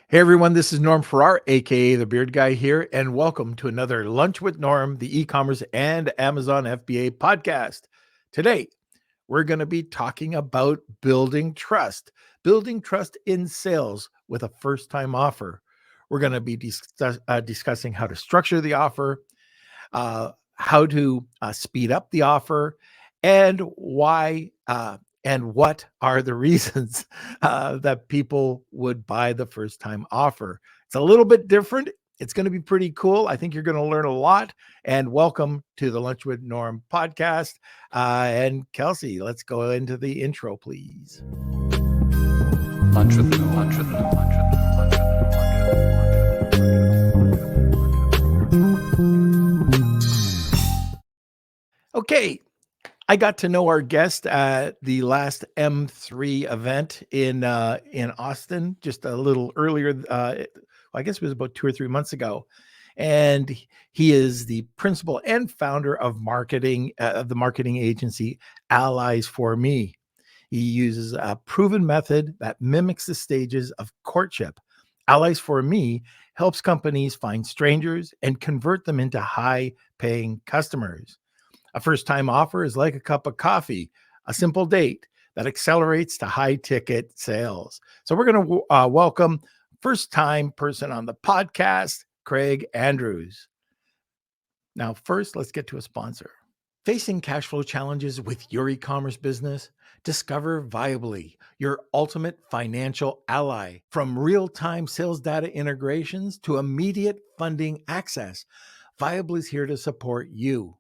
Hey everyone, this is Norm Farrar, aka the Beard Guy here, and welcome to another Lunch with Norm, the e-commerce and Amazon FBA podcast. Today, we're going to be talking about building trust in sales with a first-time offer. We're going to be discussing how to structure the offer, how to speed up the offer, and why and what are the reasons that people would buy the first time offer. It's a little bit different. It's going to be pretty cool. I think you're going to learn a lot. And welcome to the Lunch with Norm podcast. And Kelsey, let's go into the intro, please. Lunch with Norm. Lunch with Norm. Lunch with Norm. Lunch with Okay, I got to know our guest at the last M3 event in Austin just a little earlier. I guess it was about 2 or 3 months ago, and he is the principal and founder of the marketing agency Allies for Me. He uses a proven method that mimics the stages of courtship. Allies for Me helps companies find strangers and convert them into high-paying customers. A first-time offer is like a cup of coffee, a simple date that accelerates to high-ticket sales. So we're going to welcome first-time person on the podcast, Craig Andrews. Now, first, let's get to a sponsor. Facing cash flow challenges with your e-commerce business? Discover Viably, your ultimate financial ally. From real-time sales data integrations to immediate funding access, Viably is here to support you.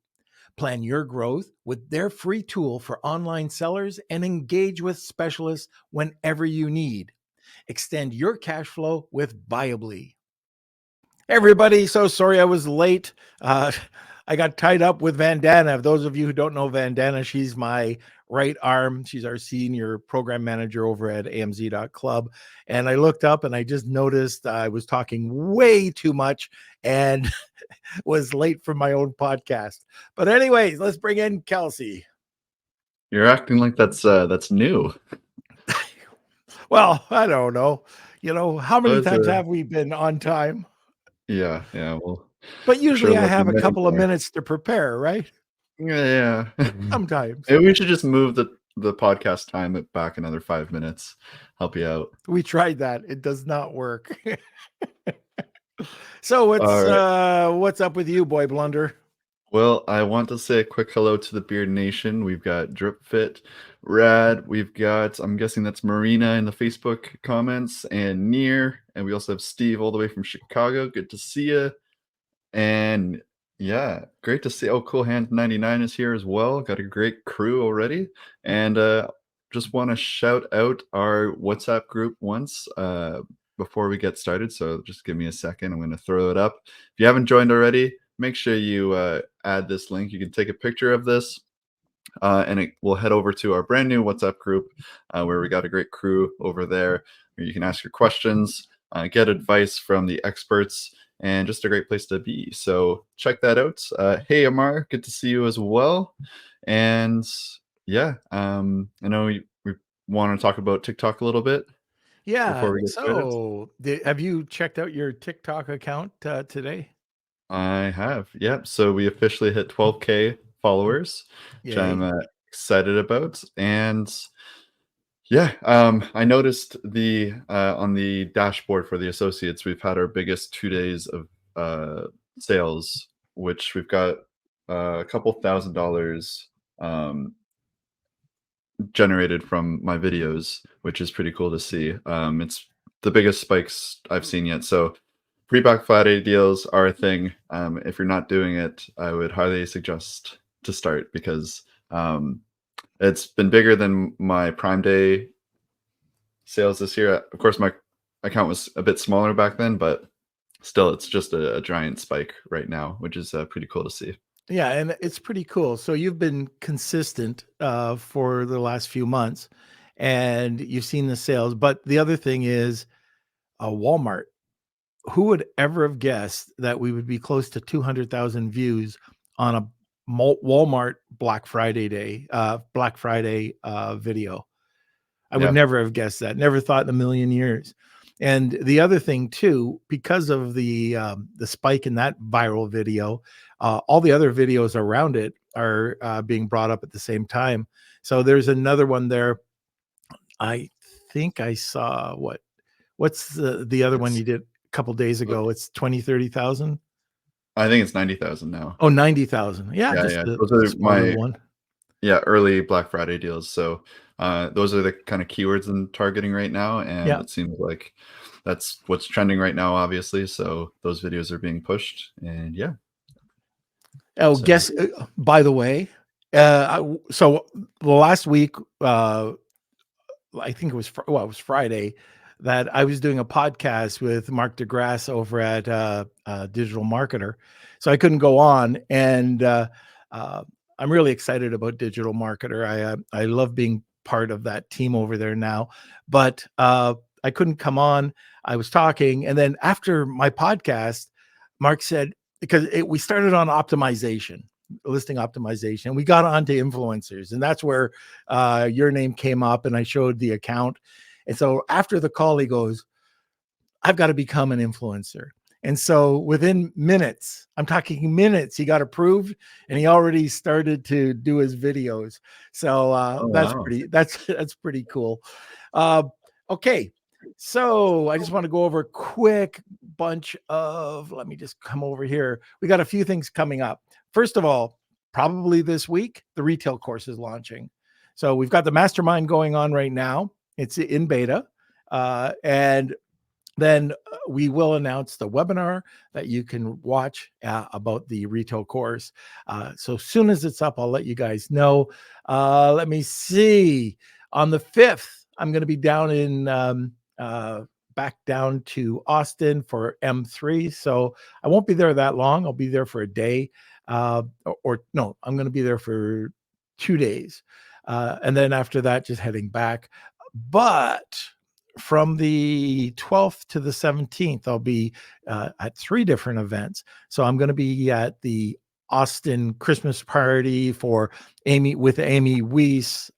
Plan your growth with their free tool for online sellers and engage with specialists whenever you need. Extend your cash flow with Viably. Everybody, so sorry I was late. I got tied up with Vandana. Those of you who don't know Vandana, she's my right arm. She's our senior program manager over at amz.club. And I looked up and I just noticed I was talking way too much and was late for my own podcast. But anyways, let's bring in Kelsey. You're acting like that's new. Well, I don't know. How many times have we been on time? Yeah. Well, but usually I have a couple of minutes to prepare, right? Yeah. Sometimes. Maybe we should just move the podcast time back another 5 minutes. Help you out. We tried that. It does not work. So what's up with you, Boy Blunder? Well, I want to say a quick hello to the Beard Nation. We've got Drip Fit, Rad. We've got, I'm guessing that's Marina in the Facebook comments, and Near. And we also have Steve all the way from Chicago. Good to see you. And yeah, great to see. Oh, Cool Hand 99 is here as well. Got a great crew already. And just want to shout out our WhatsApp group once before we get started. So just give me a second. I'm going to throw it up. If you haven't joined already, make sure you add this link. You can take a picture of this and it will head over to our brand new WhatsApp group where we got a great crew over there where you can ask your questions, get advice from the experts, and just a great place to be. So check that out. Hey, Amar, good to see you as well. And yeah, I know we want to talk about TikTok a little bit. Yeah. Before we get started. Have you checked out your TikTok account today? I have. Yep. So we officially hit 12K followers, which I'm excited about. And yeah, I noticed the on the dashboard for the associates, we've had our biggest 2 days of sales, which we've got a couple $1,000 generated from my videos, which is pretty cool to see. It's the biggest spikes I've seen yet. So pre-Black Friday deals are a thing. If you're not doing it, I would highly suggest to start because it's been bigger than my Prime Day sales this year. Of course, my account was a bit smaller back then, but still, it's just a giant spike right now, which is pretty cool to see. Yeah, and it's pretty cool. So you've been consistent for the last few months, and you've seen the sales. But the other thing is Walmart. Who would ever have guessed that we would be close to 200,000 views on a Walmart Black Friday video? I would never have guessed that. Never thought in a million years. And the other thing too, because of the spike in that viral video, all the other videos around it are being brought up at the same time. So there's another one there. I think I saw what's the other one It's you did a couple days ago? It's 20, 30,000. I think it's 90,000 now. Oh, 90,000. Yeah, Yeah, just yeah. a Those are small little my one. early Black Friday deals. So, those are the kind of keywords I'm targeting right now, and Yeah. it seems like that's what's trending right now, obviously. So those videos are being pushed, and yeah. Oh, So guess by the way, so the last week, I think it was it was Friday that I was doing a podcast with Mark DeGrasse over at Digital Marketer, so I couldn't go on, and uh, I'm really excited about Digital Marketer. I love being part of that team over there now, but I couldn't come on. I was talking, and then after my podcast, Mark said because we started on optimization, listing optimization, we got onto influencers, and that's where your name came up, and I showed the account. And so after the call, he goes, I've got to become an influencer. And so within minutes, I'm talking minutes, he got approved and he already started to do his videos. So oh, wow. that's pretty cool. Uh, okay. So I just want to go over a quick bunch of, let me just come over here. We got a few things coming up. First of all, probably this week, the retail course is launching. So we've got the mastermind going on right now. It's in beta. And then we will announce the webinar that you can watch about the retail course. So as soon as it's up, I'll let you guys know. Let me see. On the 5th, I'm going to be down in back down to Austin for M3. So I won't be there that long. I'll be there for a day. Or no, I'm going to be there for 2 days. And then after that, just heading back. But from the 12th to the 17th, I'll be at 3 different events. So I'm going to be at the Austin Christmas party for Amy Weiss,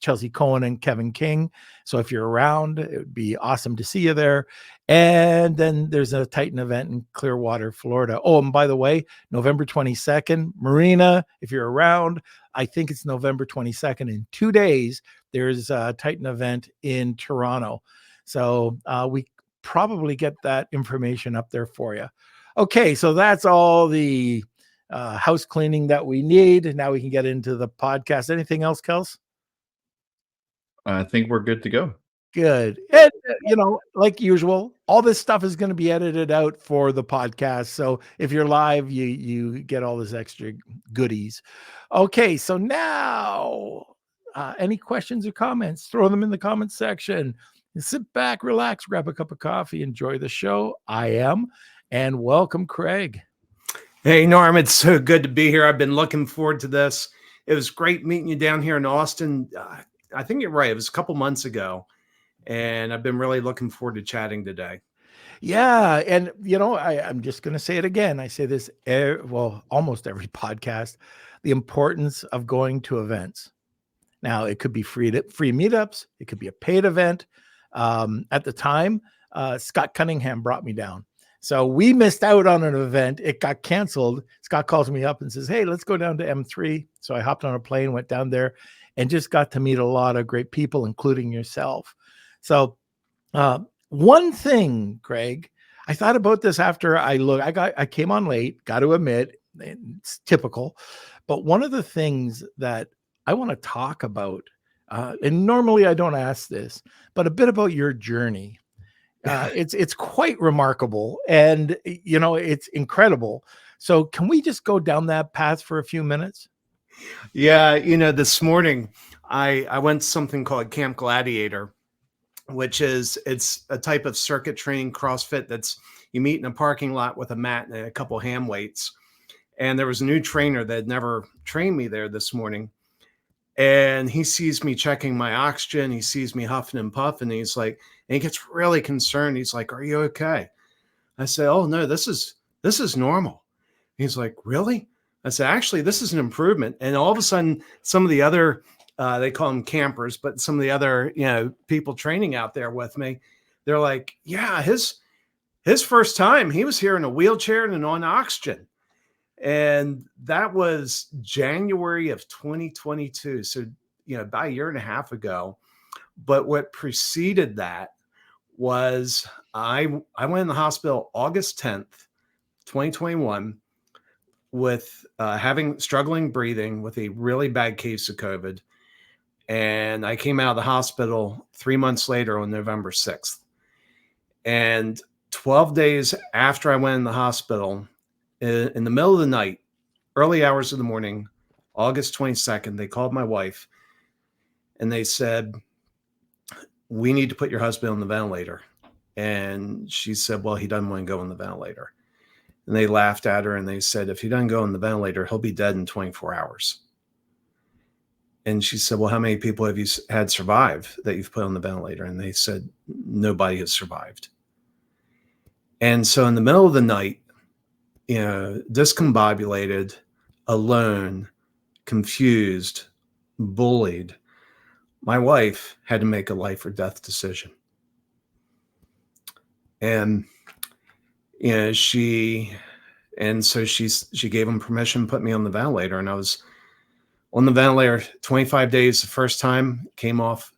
Chelsea Cohen, and Kevin King. So if you're around, it would be awesome to see you there. And then there's a Titan event in Clearwater, Florida. Oh, and by the way, November 22nd, Marina, if you're around, I think it's November 22nd in 2 days. There's a Titan event in Toronto. So we probably get that information up there for you. Okay, so that's all the house cleaning that we need. Now we can get into the podcast. Anything else, Kels? I think we're good to go. Good. And, like usual, all this stuff is going to be edited out for the podcast. So if you're live, you get all this extra goodies. Okay, so now any questions or comments, throw them in the comments section. Sit back, relax, grab a cup of coffee, enjoy the show. I am. And welcome, Craig. Hey, Norm, it's so good to be here. I've been looking forward to this. It was great meeting you down here in Austin. I think you're right. It was a couple months ago. And I've been really looking forward to chatting today. Yeah. And, I'm just going to say it again. I say this, almost every podcast, the importance of going to events. Now, it could be free meetups. It could be a paid event. At the time, Scott Cunningham brought me down. So we missed out on an event. It got canceled. Scott calls me up and says, hey, let's go down to M3. So I hopped on a plane, went down there, and just got to meet a lot of great people, including yourself. So one thing, Craig, I thought about this after I came on late, got to admit, it's typical. But one of the things that I want to talk about, and normally I don't ask this, but a bit about your journey. It's quite remarkable, and it's incredible. So can we just go down that path for a few minutes? Yeah, this morning I went to something called Camp Gladiator, which it's a type of circuit training CrossFit that's you meet in a parking lot with a mat and a couple ham weights. And there was a new trainer that had never trained me there this morning. And he sees me checking my oxygen. He sees me huffing and puffing. And and he gets really concerned. He's like, are you okay? I say, oh no, this is normal. He's like, really? I said, actually, this is an improvement. And all of a sudden, some of the other, they call them campers, but some of the other, people training out there with me, They're like, yeah, his first time, he was here in a wheelchair and on oxygen. And that was January of 2022. So, about a year and a half ago. But what preceded that was I went in the hospital August 10th, 2021, with struggling breathing with a really bad case of COVID. And I came out of the hospital 3 months later on November 6th. And 12 days after I went in the hospital, in the middle of the night, early hours of the morning, August 22nd, they called my wife and they said, we need to put your husband on the ventilator. And she said, well, he doesn't want to go on the ventilator. And they laughed at her and they said, if he doesn't go on the ventilator, he'll be dead in 24 hours. And she said, well, how many people have you had survive that you've put on the ventilator? And they said, nobody has survived. And so in the middle of the night, discombobulated, alone, confused, bullied, my wife had to make a life or death decision. And, she gave him permission to put me on the ventilator. And I was on the ventilator 25 days the first time, came off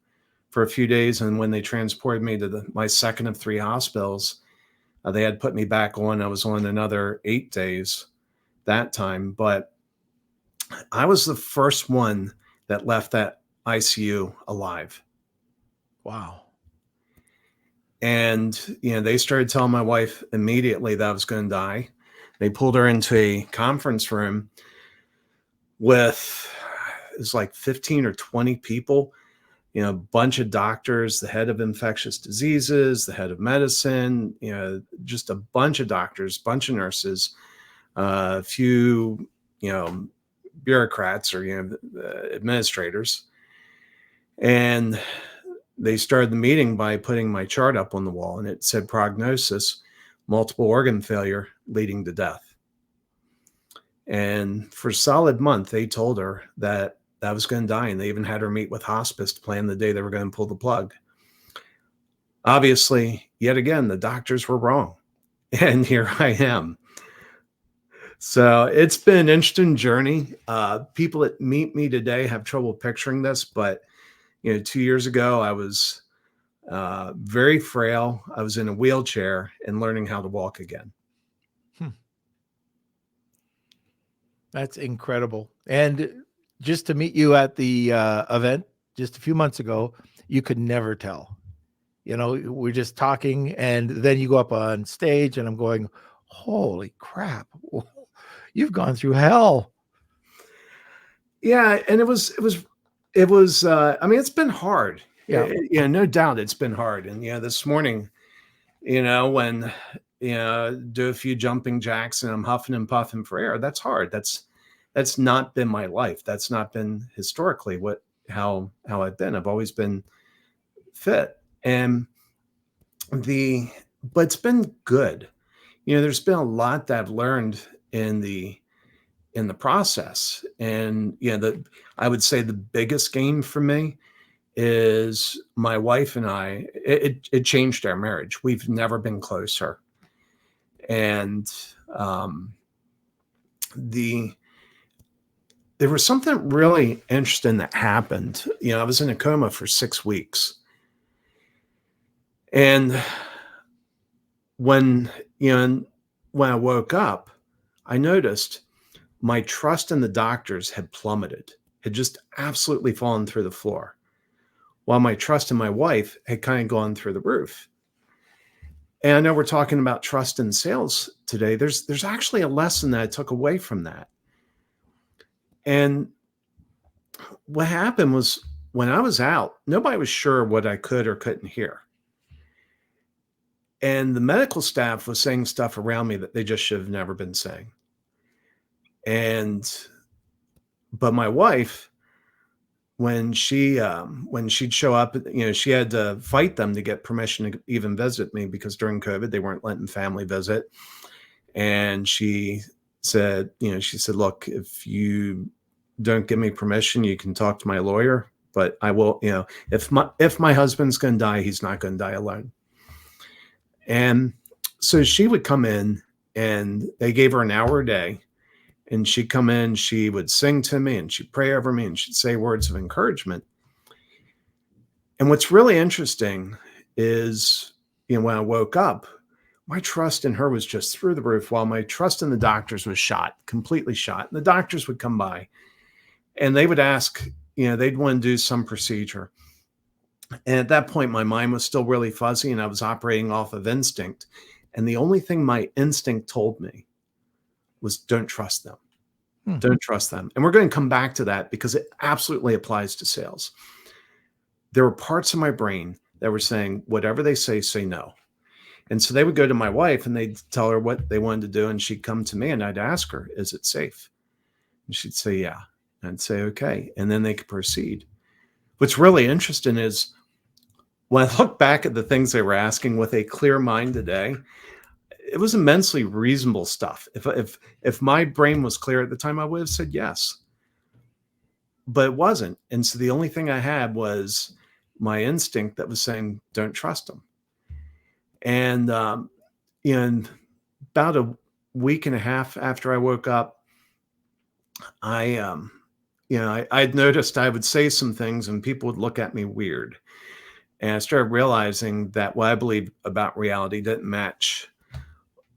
for a few days. And when they transported me to my second of 3 hospitals, they had put me back on. I was on another 8 days that time. But I was the first one that left that ICU alive. Wow. And, they started telling my wife immediately that I was going to die. They pulled her into a conference room with, it was like 15 or 20 people, a bunch of doctors, the head of infectious diseases, the head of medicine, just a bunch of doctors, bunch of nurses, a few, bureaucrats or, administrators. And they started the meeting by putting my chart up on the wall, and it said prognosis, multiple organ failure leading to death. And for a solid month, they told her that I was going to die. And they even had her meet with hospice to plan the day they were going to pull the plug. Obviously, yet again, the doctors were wrong. And here I am. So it's been an interesting journey. People that meet me today have trouble picturing this, but 2 years ago, I was very frail. I was in a wheelchair and learning how to walk again. That's incredible. And just to meet you at the event just a few months ago, you could never tell. We're just talking, and then you go up on stage, and I'm going, holy crap, you've gone through hell. Yeah, and it was. I mean, it's been hard. Yeah, no doubt, it's been hard. And this morning, when do a few jumping jacks and I'm huffing and puffing for air, that's hard. That's not been my life. That's not been historically how I've been. I've always been fit, but it's been good. There's been a lot that I've learned in the process. And I would say the biggest gain for me is my wife and I, it changed our marriage. We've never been closer. And there was something really interesting that happened. I was in a coma for 6 weeks. And when I woke up, I noticed my trust in the doctors had plummeted, had just absolutely fallen through the floor, while my trust in my wife had kind of gone through the roof. And I know we're talking about trust in sales today. There's actually a lesson that I took away from that. And what happened was, when I was out, nobody was sure what I could or couldn't hear. And the medical staff was saying stuff around me that they just should have never been saying. But my wife, when she'd show up, she had to fight them to get permission to even visit me, because during COVID, they weren't letting family visit. And she said, look, if you don't give me permission, you can talk to my lawyer, but I will, if my husband's going to die, he's not going to die alone. And so she would come in, and they gave her an hour a day. And she'd come in, she would sing to me, and she'd pray over me, and she'd say words of encouragement. And what's really interesting is, when I woke up, my trust in her was just through the roof, while my trust in the doctors was shot, completely shot. And the doctors would come by and they would ask, they'd want to do some procedure. And at that point, my mind was still really fuzzy and I was operating off of instinct. And the only thing my instinct told me was don't trust them. Don't trust them. And we're going to come back to that because it absolutely applies to sales. There were parts of my brain that were saying, whatever they say no. And so they would go to my wife and they'd tell her what they wanted to do. And she'd come to me and I'd ask her, is it safe? And she'd say, yeah. And I'd say, okay. And then they could proceed. What's really interesting is when I look back at the things they were asking with a clear mind today, it was immensely reasonable stuff. If my brain was clear at the time, I would have said yes. But it wasn't. And so the only thing I had was my instinct that was saying, don't trust them. And in about a week and a half after I woke up, I'd noticed I would say some things and people would look at me weird. And I started realizing that what I believed about reality didn't match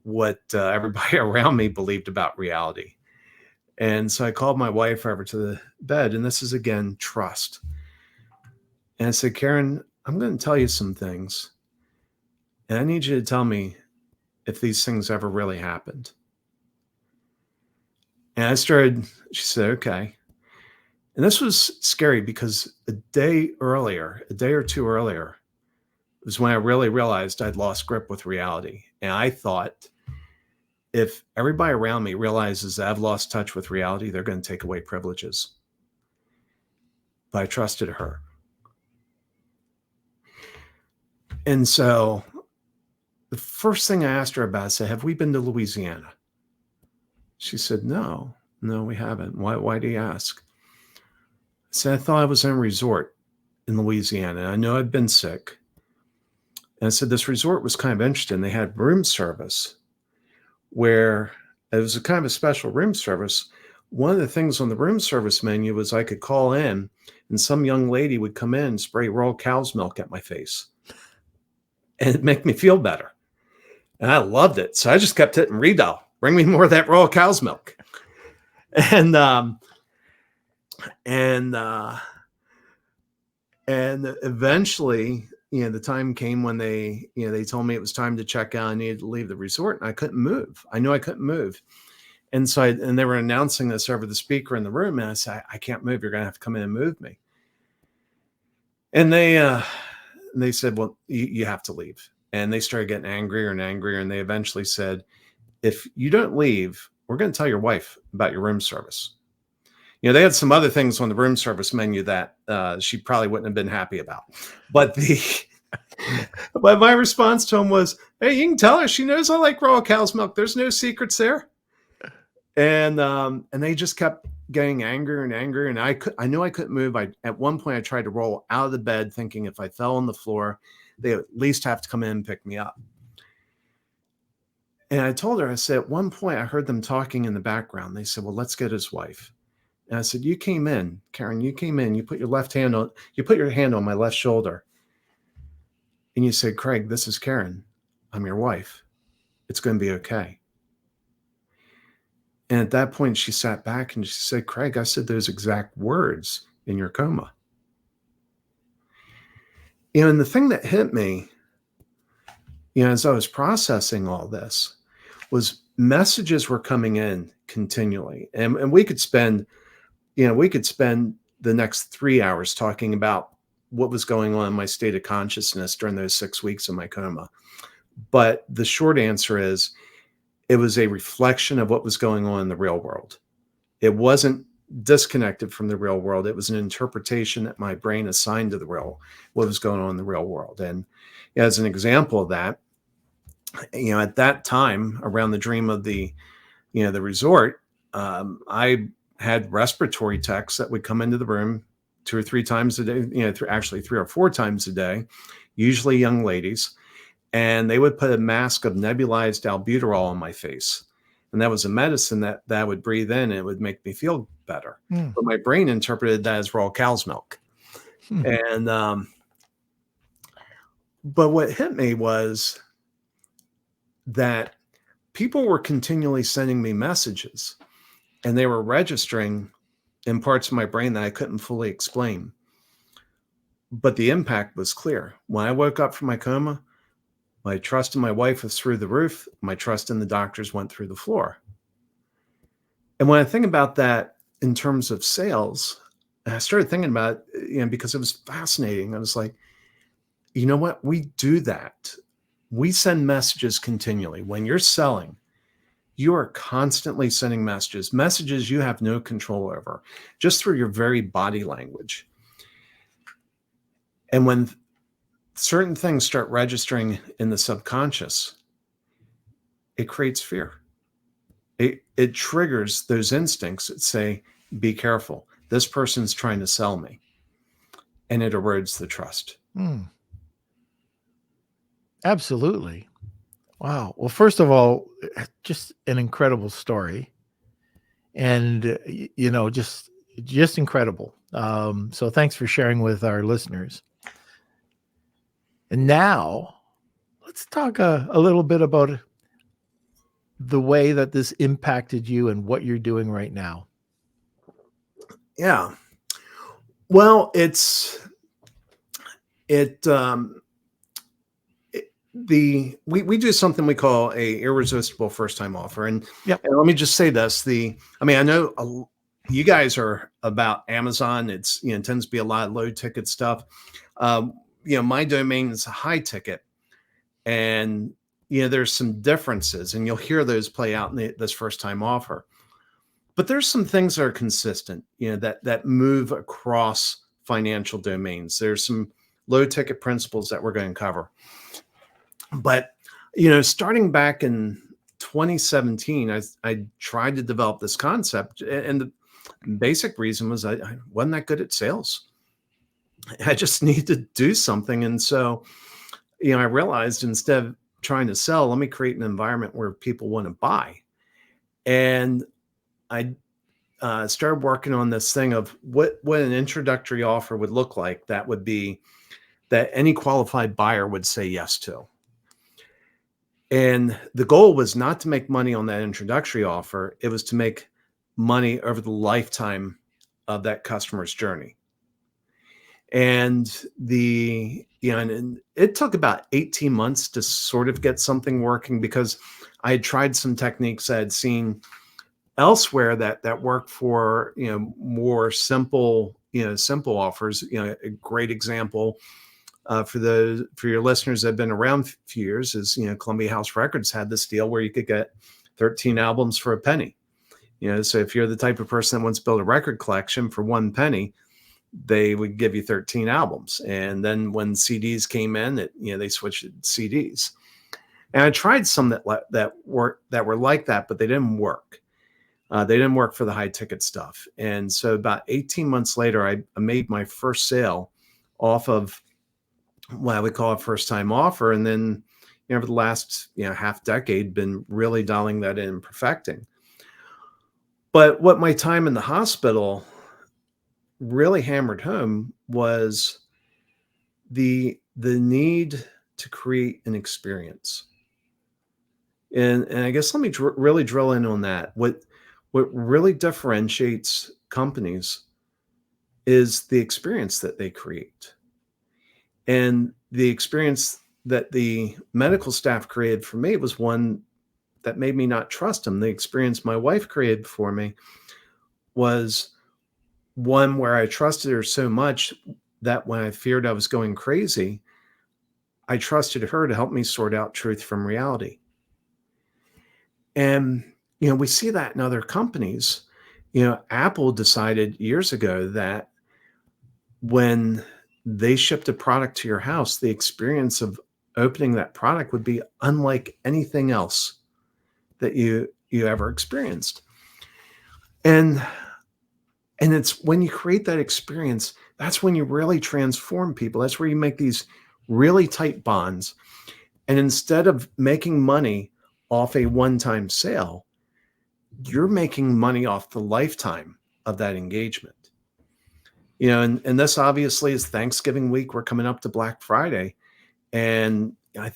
what everybody around me believed about reality. And so I called my wife over to the bed, and this is, again, trust. And I said, Karen, I'm going to tell you some things. And I need you to tell me if these things ever really happened. And she said, okay. And this was scary because a day or two earlier, was when I really realized I'd lost grip with reality. And I thought, if everybody around me realizes that I've lost touch with reality, they're going to take away privileges. But I trusted her. And so the first thing I asked her about, I said, have we been to Louisiana? She said, no, we haven't. Why do you ask? I said, I thought I was in a resort in Louisiana. I know I'd been sick. And I said, this resort was kind of interesting. They had room service where it was a kind of a special room service. One of the things on the room service menu was I could call in and some young lady would come in and spray raw cow's milk at my face. And it'd make me feel better. And I loved it. So I just kept hitting redial. Bring me more of that raw cow's milk. And eventually, the time came when they told me it was time to check out. I needed to leave the resort and I couldn't move. I knew I couldn't move. And so they were announcing this over the speaker in the room. And I said, I can't move. You're going to have to come in and move me. And they said, well, you have to leave. And they started getting angrier and angrier. And they eventually said, if you don't leave, we're going to tell your wife about your room service. They had some other things on the room service menu that she probably wouldn't have been happy about. But but my response to him was, hey, you can tell her. She knows I like raw cow's milk. There's no secrets there. And they just kept getting angrier and angrier. And I knew I couldn't move. At one point, I tried to roll out of the bed thinking if I fell on the floor, they would at least have to come in and pick me up. And I told her, I said, at one point, I heard them talking in the background. They said, well, let's get his wife. And I said, you came in, Karen, you came in, you put your hand on my left shoulder. And you said, Craig, this is Karen. I'm your wife. It's going to be okay. And at that point, she sat back and she said, Craig, I said those exact words in your coma. And the thing that hit me, as I was processing all this, was messages were coming in continually. And we could spend the next 3 hours talking about what was going on in my state of consciousness during those 6 weeks of my coma. But the short answer is it was a reflection of what was going on in the real world. It wasn't disconnected from the real world. It was an interpretation that my brain assigned to what was going on in the real world. And as an example of that, at that time around the dream of the resort, I had respiratory techs that would come into the room 2 or 3 times a day, actually 3 or 4 times a day, usually young ladies. and they would put a mask of nebulized albuterol on my face. And that was a medicine that I would breathe in, and it would make me feel better. Hmm. But my brain interpreted that as raw cow's milk. Hmm. And but what hit me was that people were continually sending me messages, and they were registering in parts of my brain that I couldn't fully explain. But the impact was clear. When I woke up from my coma, my trust in my wife was through the roof. My trust in the doctors went through the floor. And when I think about that in terms of sales, I started thinking about it, because it was fascinating. I was like, you know what? We do that. We send messages continually. When you're selling, you are constantly sending messages you have no control over, just through your very body language. And when certain things start registering in the subconscious, it creates fear. It triggers those instincts that say, be careful. This person's trying to sell me. And it erodes the trust. Hmm. Absolutely. Wow. Well, first of all, just an incredible story, and just incredible. So thanks for sharing with our listeners. And now let's talk a little bit about the way that this impacted you and what you're doing right now. Yeah. Well, we do something we call a irresistible first time offer. And, Yep. and let me just say this, I know you guys are about Amazon. It tends to be a lot of low ticket stuff. My domain is a high ticket, and, there's some differences, and you'll hear those play out in this first time offer. But there's some things that are consistent, that move across financial domains. There's some low ticket principles that we're going to cover. But, starting back in 2017, I tried to develop this concept. And the basic reason was I wasn't that good at sales. I just needed to do something. And so, I realized instead of trying to sell, let me create an environment where people want to buy. And I started working on this thing of what an introductory offer would look like. That would be that any qualified buyer would say yes to. And the goal was not to make money on that introductory offer. It was to make money over the lifetime of that customer's journey. And and it took about 18 months to sort of get something working, because I had tried some techniques I had seen elsewhere that work for, more simple offers. A great example for your listeners that have been around a few years is, Columbia House Records had this deal where you could get 13 albums for a penny. So if you're the type of person that wants to build a record collection for one penny, they would give you 13 albums. And then when CDs came in, they switched to CDs. And I tried some that were like that, but they didn't work. They didn't work for the high ticket stuff. And so about 18 months later, I made my first sale off of what I would call a first time offer. And then, over the last, half decade, been really dialing that in and perfecting. But what my time in the hospital really hammered home was the need to create an experience. And I guess let me really drill in on that. What really differentiates companies is the experience that they create. And the experience that the medical staff created for me was one that made me not trust them. The experience my wife created for me was one where I trusted her so much that when I feared I was going crazy, I trusted her to help me sort out truth from reality. And, we see that in other companies. Apple decided years ago that when they shipped a product to your house, the experience of opening that product would be unlike anything else that you ever experienced. And it's when you create that experience, that's when you really transform people. That's where you make these really tight bonds. And instead of making money off a one-time sale, you're making money off the lifetime of that engagement. And this obviously is Thanksgiving week. We're coming up to Black Friday. And I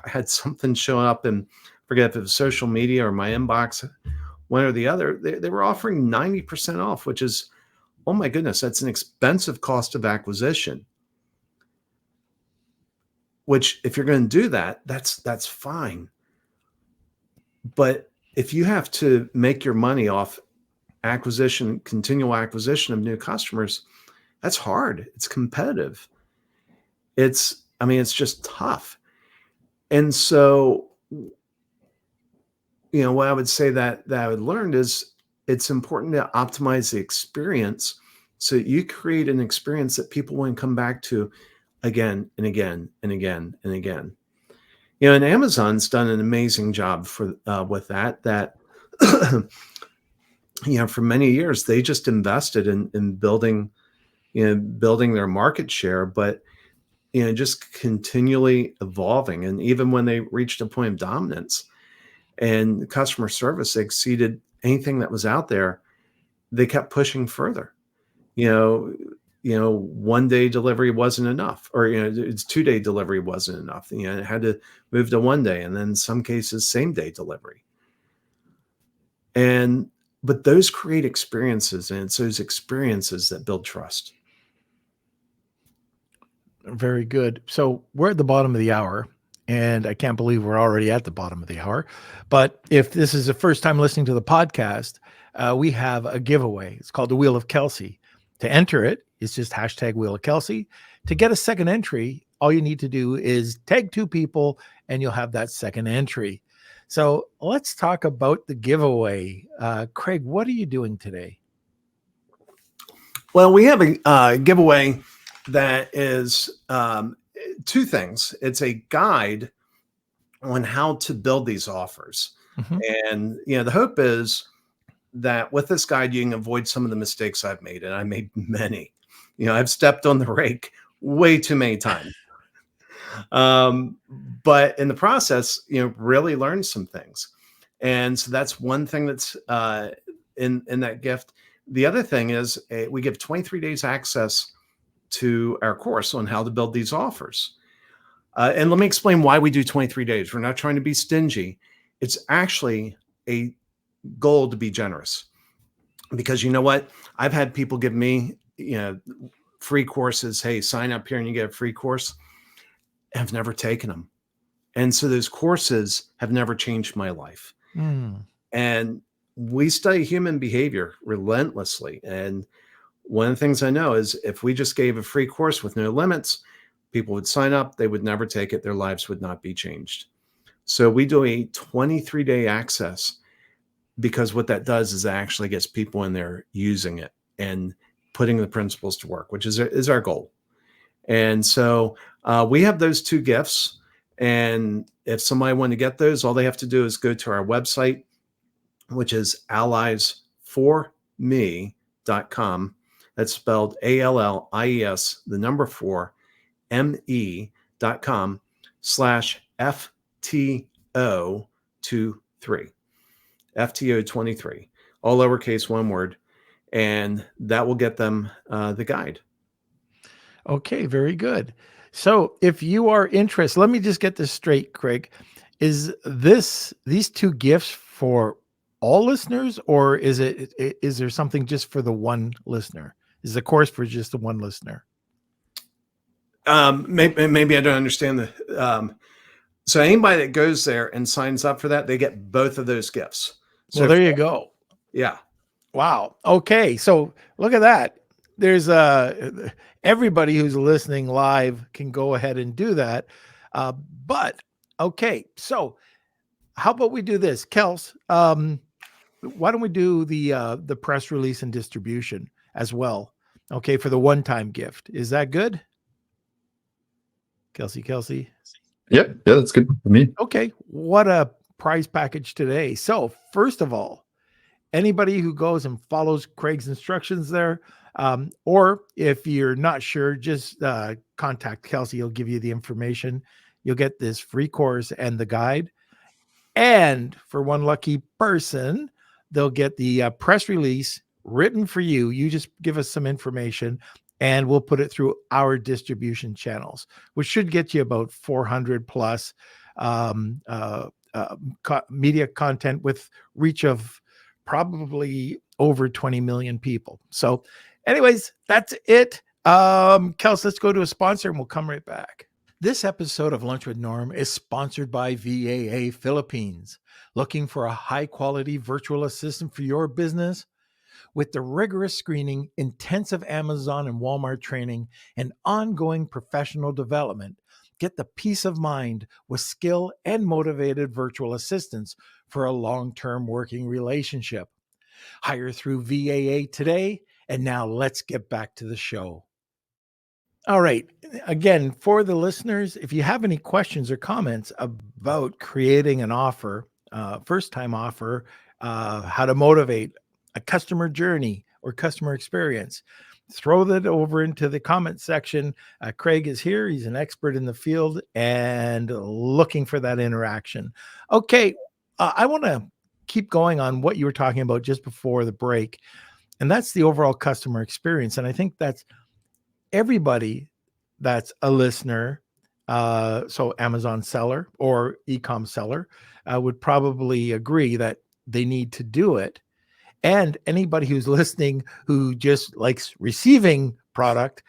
had something show up, and forget if it was social media or my inbox, one or the other. They were offering 90% off, which is, oh my goodness, that's an expensive cost of acquisition. Which, if you're going to do that, that's fine. But if you have to make your money off continual acquisition of new customers, that's hard. It's competitive. It's just tough. And so, what I would say that I would learned is it's important to optimize the experience so that you create an experience that people want to come back to again and again and again and again. And Amazon's done an amazing job with that, for many years, they just invested in building their market share, but just continually evolving. And even when they reached a point of dominance and customer service exceeded anything that was out there, they kept pushing further. 1-day delivery wasn't enough, or it's 2-day delivery wasn't enough. It had to move to 1 day, and then in some cases same-day delivery. But those create experiences, and it's those experiences that build trust. Very good. So we're at the bottom of the hour, and I can't believe we're already at the bottom of the hour. But if this is the first time listening to the podcast, we have a giveaway. It's called the Wheel of Kelsey. To enter it, it's just hashtag Wheel of Kelsey. To get a second entry, all you need to do is tag 2 people, and you'll have that second entry. So let's talk about the giveaway. Craig, what are you doing today? Well, we have a giveaway that is 2 things. It's a guide on how to build these offers. Mm-hmm. And, the hope is that with this guide, you can avoid some of the mistakes I've made. And I made many. I've stepped on the rake way too many times. But in the process, really learned some things. And so that's one thing that's in that gift. The other thing is we give 23 days access to our course on how to build these offers. And let me explain why we do 23 days. We're not trying to be stingy. It's actually a goal to be generous, because you know what? I've had people give me, free courses. Hey, sign up here and you get a free course. I've never taken them. And so those courses have never changed my life. And we study human behavior relentlessly. And one of the things I know is if we just gave a free course with no limits, people would sign up, they would never take it, their lives would not be changed. So we do a 23-day access, because what that does is it actually gets people in there using it and putting the principles to work, which is our goal. And so we have those 2 gifts. And if somebody wanted to get those, all they have to do is go to our website, which is allies4me.com. That's spelled ALLIES, the number 4, me.com/FTO23. FTO23, all lowercase, one word. And that will get them the guide. Okay, very good. So if you are interested, let me just get this straight, Craig. Is these 2 gifts for all listeners, or is there something just for the one listener? Is the course for just the one listener? Maybe I don't understand the. So anybody that goes there and signs up for that, they get both of those gifts. So there you go. Yeah. Wow. Okay. So look at that. There's everybody who's listening live can go ahead and do that. But okay. So how about we do this, Kels? Why don't we do the press release and distribution as well? Okay, for the one-time gift. Is that good? Kelsey? Yep. Yeah, that's good for me. Okay. What a prize package today. So first of all, anybody who goes and follows Craig's instructions there, or if you're not sure, just contact Kelsey. He'll give you the information. you'll get this free course and the guide. And for one lucky person, they'll get the press release written for you. You just give us some information and we'll put it through our distribution channels, which should get you about 400 plus media content with reach of probably over 20 million people. So anyways, that's it. Kels, let's go to a sponsor and we'll come right back. This episode of Lunch with Norm is sponsored by VAA Philippines. Looking for a high-quality virtual assistant for your business? With the rigorous screening, intensive Amazon and Walmart training, and ongoing professional development, get the peace of mind with skilled and motivated virtual assistants for a long-term working relationship. Hire through VAA today, and now let's get back to the show. All right. Again, for the listeners, if you have any questions or comments about creating an offer, first-time offer, how to motivate a customer journey or customer experience, throw that over into the comment section. Craig is here. He's an expert in the field and looking for that interaction. Okay. I want to keep going on what you were talking about just before the break, and that's the overall customer experience. And I think that's everybody that's a listener, so Amazon seller or e-com seller, would probably agree that they need to do it. And anybody who's listening who just likes receiving product,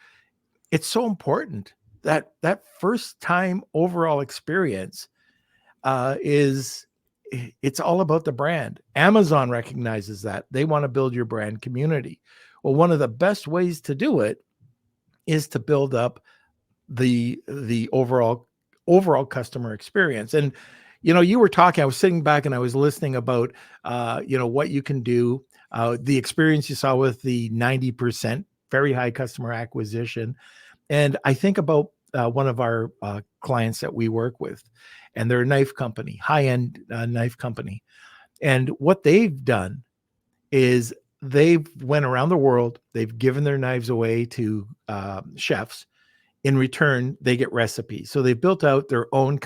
it's so important that that first time overall experience it's all about the brand. Amazon recognizes that. They want to build your brand community. Well, one of the best ways to do it is to build up the overall customer experience. And you were talking, I was sitting back and I was listening about what you can do, the experience you saw with the 90% very high customer acquisition. And I think about one of our clients that we work with, and they're a knife company, high-end knife company. And what they've done is they've went around the world, they've given their knives away to chefs. In return, they get recipes. So they built out their own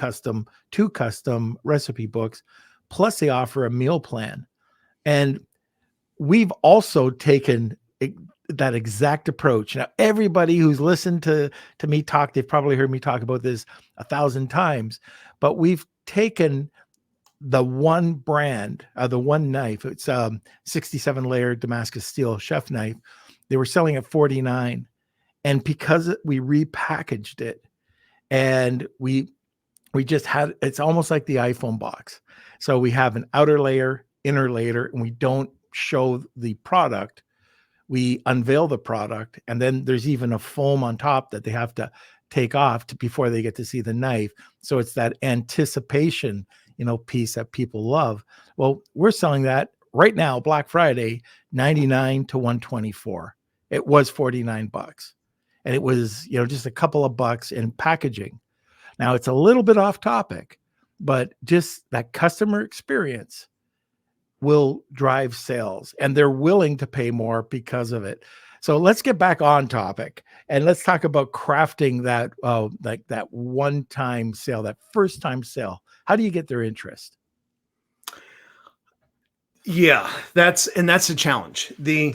two custom recipe books, plus they offer a meal plan. And we've also taken that exact approach. Now, everybody who's listened to me talk, they've probably heard me talk about this 1,000 times, but we've taken the one brand, the one knife. It's 67 layer Damascus steel chef knife. They were selling at $49. And because we repackaged it and we just had, it's almost like the iPhone box. So we have an outer layer, inner layer, and we don't show the product. We unveil the product, and then there's even a foam on top that they have to take off before they get to see the knife. So it's that anticipation, piece that people love. Well, we're selling that right now, Black Friday, $99 to $124. It was $49. And it was, just a couple of bucks in packaging. Now it's a little bit off topic, but just that customer experience will drive sales, and they're willing to pay more because of it. So let's get back on topic and let's talk about crafting that, like that one-time sale, that first-time sale. How do you get their interest? Yeah, that's a challenge. The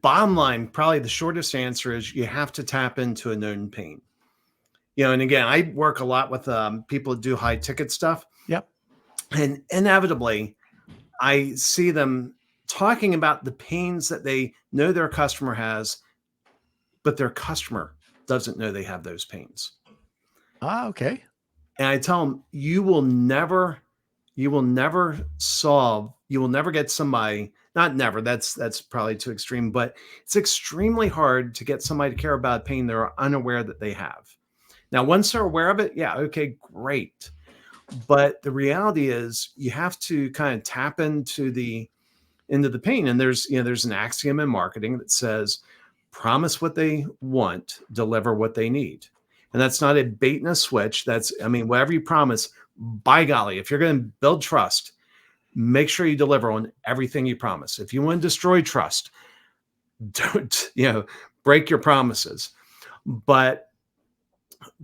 bottom line, probably the shortest answer is you have to tap into a known pain. And again, I work a lot with people who do high ticket stuff. Yep. And inevitably, I see them talking about the pains that they know their customer has, but their customer doesn't know they have those pains. Okay. And I tell them, you will never get somebody, not never, that's probably too extreme, but it's extremely hard to get somebody to care about pain they're unaware that they have. Now, once they're aware of it, yeah, okay, great. But the reality is you have to kind of tap into the pain. And there's an axiom in marketing that says, promise what they want, deliver what they need. And that's not a bait and a switch. Whatever you promise, by golly, if you're going to build trust, make sure you deliver on everything you promise. If you want to destroy trust, don't, break your promises. But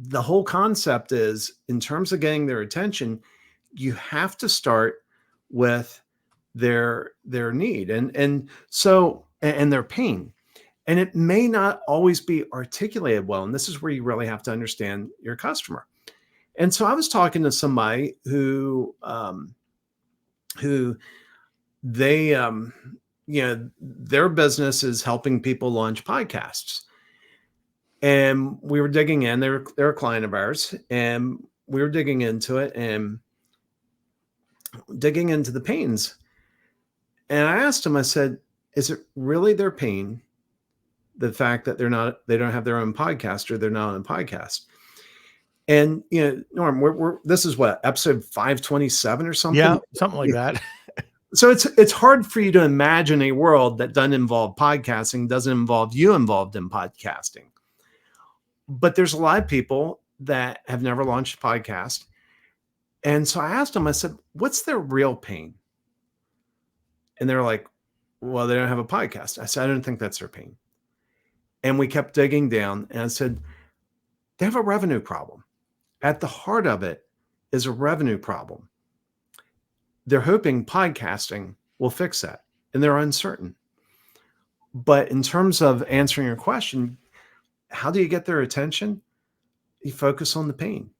the whole concept is, in terms of getting their attention, you have to start with their need and their pain. And it may not always be articulated well. And this is where you really have to understand your customer. And so I was talking to somebody who they, their business is helping people launch podcasts. And we were digging in, they're a client of ours, and we were digging into it and digging into the pains. And I asked him, I said, is it really their pain, the fact that they don't have their own podcast, or they're not on a podcast? And, Norm, this is what, episode 527 or something? Yeah, something like that. So it's hard for you to imagine a world that doesn't involve podcasting, doesn't involve you involved in podcasting. But there's a lot of people that have never launched a podcast. And so I asked them, I said, what's their real pain? And they're like, well, they don't have a podcast. I said, I don't think that's their pain. And we kept digging down, and I said, they have a revenue problem. At the heart of it is a revenue problem. They're hoping podcasting will fix that, and they're uncertain. But in terms of answering your question, how do you get their attention? You focus on the pain.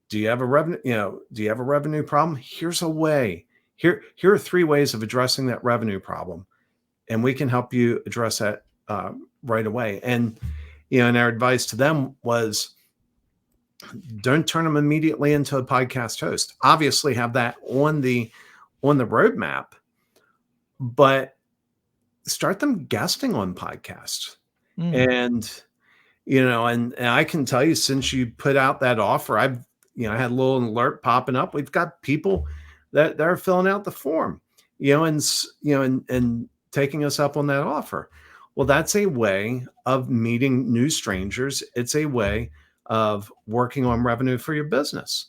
Do you have a revenue problem? Here's a way. Here are 3 ways of addressing that revenue problem, and we can help you address that right away. And and our advice to them was, don't turn them immediately into a podcast host. Obviously, have that on the roadmap, but start them guesting on podcasts. And and I can tell you, since you put out that offer, I had a little alert popping up. We've got people that are filling out the form, and taking us up on that offer. Well, that's a way of meeting new strangers. It's a way of working on revenue for your business.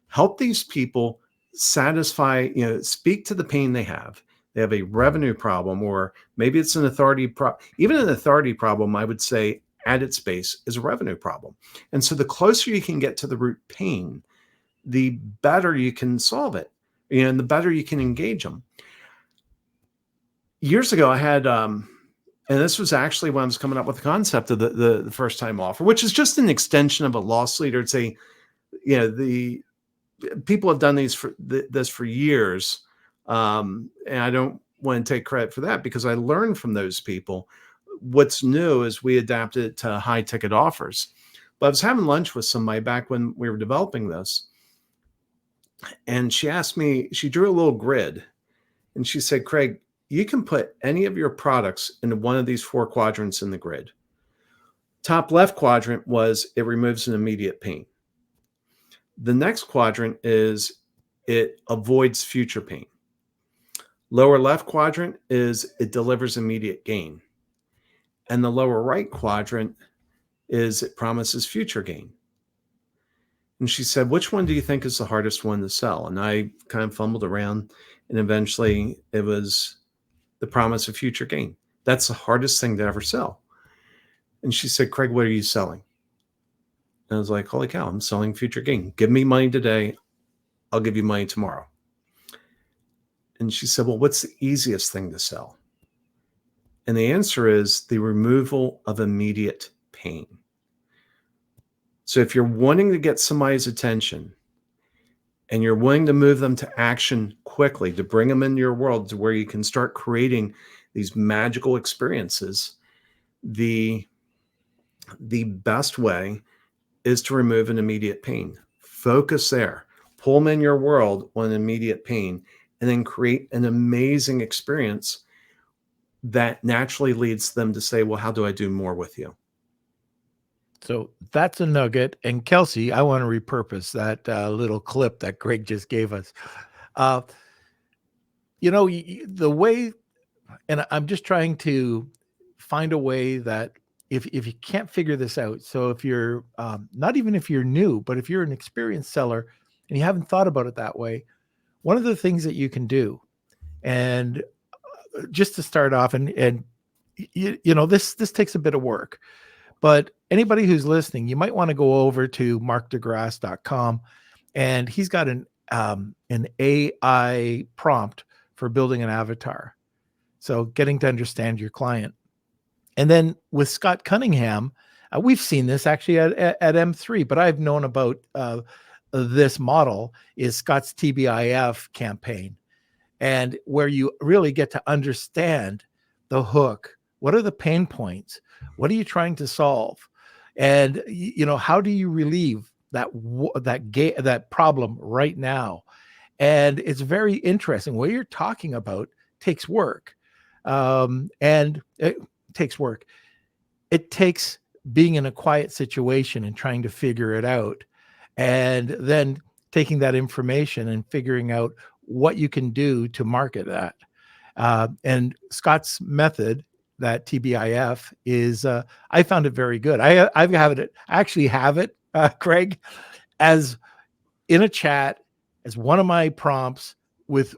Help these people satisfy, speak to the pain they have. They have a revenue problem, or maybe it's an authority problem. Even an authority problem, I would say, at its base, is a revenue problem. And so the closer you can get to the root pain, the better you can solve it, and the better you can engage them. Years ago, I had, and this was actually when I was coming up with the concept of the first time offer, which is just an extension of a loss leader. It's the people have done this for years. And I don't want to take credit for that, because I learned from those people. What's new is we adapted it to high ticket offers. But I was having lunch with somebody back when we were developing this, and she asked me, she drew a little grid, and she said, Craig, you can put any of your products into one of these 4 quadrants in the grid. Top left quadrant was it removes an immediate pain. The next quadrant is it avoids future pain. Lower left quadrant is it delivers immediate gain. And the lower right quadrant is it promises future gain. And she said, which one do you think is the hardest one to sell? And I kind of fumbled around, and eventually it was the promise of future gain. That's the hardest thing to ever sell. And she said, Craig, what are you selling? And I was like, holy cow, I'm selling future gain. Give me money today. I'll give you money tomorrow. And she said, well, what's the easiest thing to sell? And the answer is the removal of immediate pain. So if you're wanting to get somebody's attention, and you're willing to move them to action quickly, to bring them into your world to where you can start creating these magical experiences, the best way is to remove an immediate pain. Focus there. Pull them in your world on immediate pain, and then create an amazing experience that naturally leads them to say, well, how do I do more with you? So that's a nugget. And Kelsey, I want to repurpose that little clip that Greg just gave us. The way, and I'm just trying to find a way that if you can't figure this out, so if you're not even if you're new, but if you're an experienced seller and you haven't thought about it that way, one of the things that you can do, and just to start off, and this takes a bit of work, but anybody who's listening, you might want to go over to markdegrasse.com, and he's got an AI prompt for building an avatar. So getting to understand your client. And then with Scott Cunningham, we've seen this actually at M3, but I've known about this model is Scott's TBIF campaign, and where you really get to understand the hook. What are the pain points? What are you trying to solve? And how do you relieve that problem right now? And it's very interesting. What you're talking about takes work, and it takes work. It takes being in a quiet situation and trying to figure it out, and then taking that information and figuring out what you can do to market that. And Scott's method, that TBIF, is I found it very good. I actually have it, Craig, as in a chat as one of my prompts with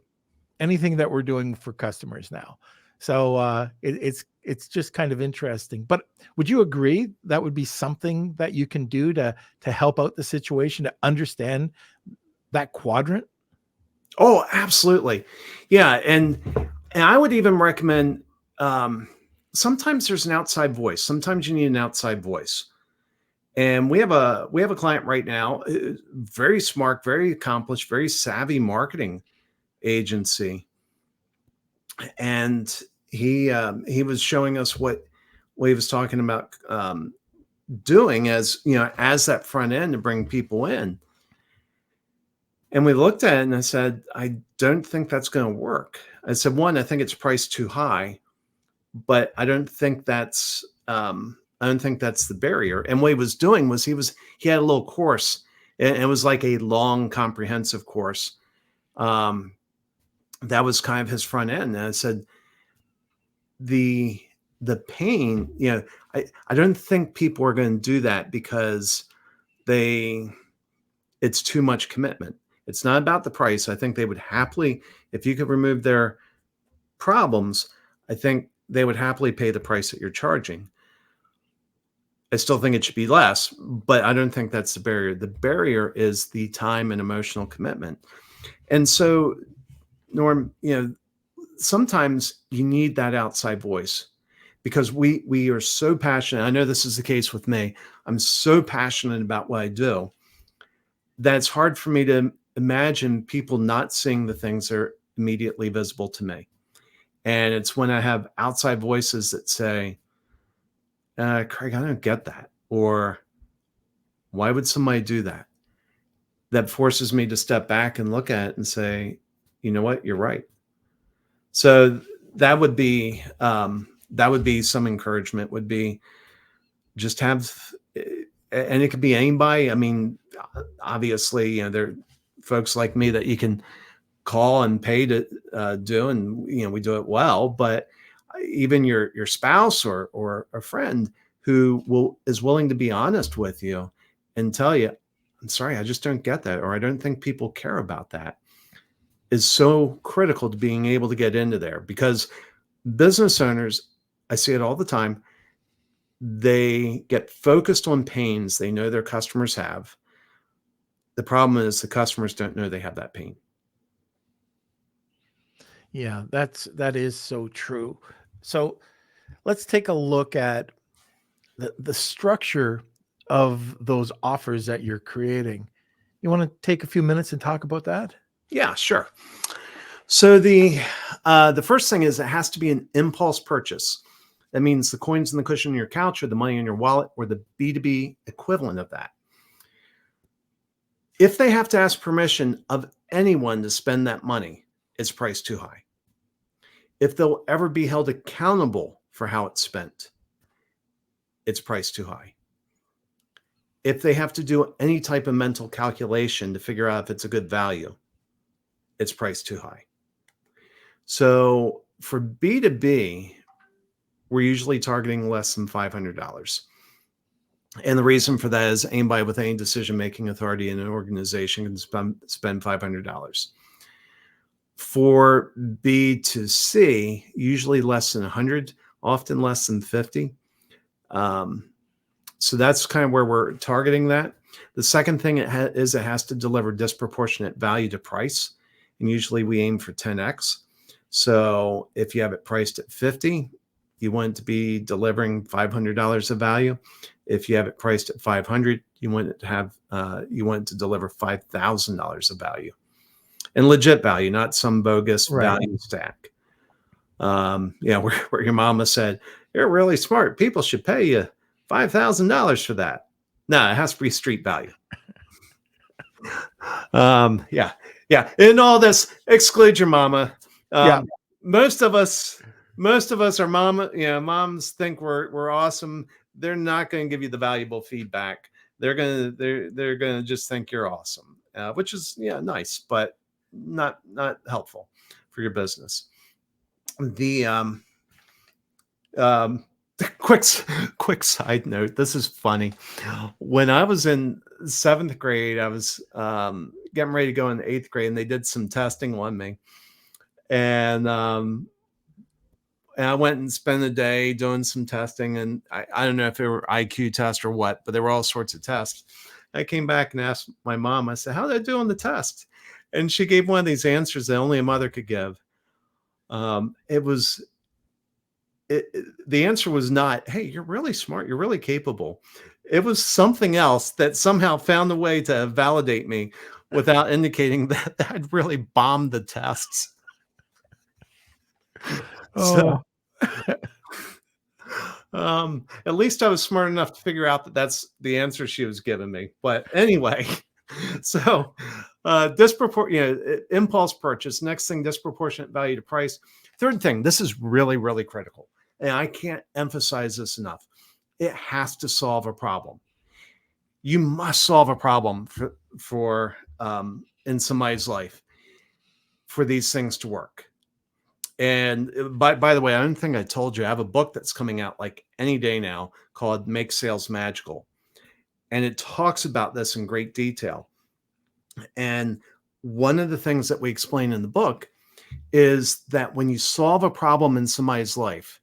anything that we're doing for customers now. So it's just kind of interesting. But would you agree that would be something that you can do to help out the situation, to understand that quadrant? Oh, absolutely. Yeah. And I would even recommend, sometimes there's an outside voice. Sometimes you need an outside voice. And we have a client right now, very smart, very accomplished, very savvy marketing agency. And he was showing us what he was talking about doing as that front end to bring people in. And we looked at it and I said, I don't think that's going to work. I said, one, I think it's priced too high, but I don't think that's the barrier. And what he was doing was he had a little course, and it was like a long, comprehensive course. That was kind of his front end. And I said, the pain, I don't think people are going to do that because it's too much commitment. It's not about the price. I think they would happily, if you could remove their problems, I think they would happily pay the price that you're charging. I still think it should be less, but I don't think that's the barrier. The barrier is the time and emotional commitment. And so, Norm, sometimes you need that outside voice, because we are so passionate. I know this is the case with me. I'm so passionate about what I do that it's hard for me to imagine people not seeing the things that are immediately visible to me. And it's when I have outside voices that say, Craig, I don't get that. Or why would somebody do that? That forces me to step back and look at it and say, you know what, you're right. So that would be some encouragement, would be just have, and it could be anybody. I mean, obviously, there are folks like me that you can call and pay to do, and we do it well. But even your spouse or a friend who is willing to be honest with you and tell you, I'm sorry, I just don't get that, or I don't think people care about that, is so critical to being able to get into there. Because business owners, I see it all the time, they get focused on pains they know their customers have. The problem is the customers don't know they have that pain. Yeah, that is so true. So let's take a look at the structure of those offers that you're creating. You want to take a few minutes and talk about that? Yeah, sure. So the first thing is it has to be an impulse purchase. That means the coins in the cushion on your couch, or the money in your wallet, or the B2B equivalent of that. If they have to ask permission of anyone to spend that money, it's priced too high. If they'll ever be held accountable for how it's spent, it's priced too high. If they have to do any type of mental calculation to figure out if it's a good value, it's priced too high. So for B2B, we're usually targeting less than $500. And the reason for that is anybody with any decision-making authority in an organization can spend $500. For B2C, usually less than 100, often less than 50. So that's kind of where we're targeting that. The second thing it has to deliver disproportionate value to price. And usually we aim for 10x. So if you have it priced at 50, you want it to be delivering $500 of value. If you have it priced at 500, you want it to deliver $5,000 of value, and legit value, not some bogus value stack. Where your mama said, "You're really smart. People should pay you $5,000 for that." No, it has to be street value. And all this, exclude your mama. Most of us are moms think we're awesome. They're not going to give you the valuable feedback. They're gonna just think you're awesome, which is nice, but not helpful for your business. The quick side note. This is funny. When I was in 7th grade, I was getting ready to go in 8th grade, and they did some testing on me, and I went and spent a day doing some testing, and I don't know if they were IQ tests or what, but there were all sorts of tests. I came back and asked my mom, I said, "How did I do on the test?" And she gave one of these answers that only a mother could give. The answer was not, "Hey, you're really smart, you're really capable." It was something else that somehow found a way to validate me without indicating that I'd really bombed the tests. So, at least I was smart enough to figure out that that's the answer she was giving me. But anyway, so impulse purchase. Next thing, disproportionate value to price. Third thing, this is really, really critical, and I can't emphasize this enough. It has to solve a problem. You must solve a problem for in somebody's life for these things to work. And by the way, I don't think I told you, I have a book that's coming out like any day now called Make Sales Magical. And it talks about this in great detail. And one of the things that we explain in the book is that when you solve a problem in somebody's life,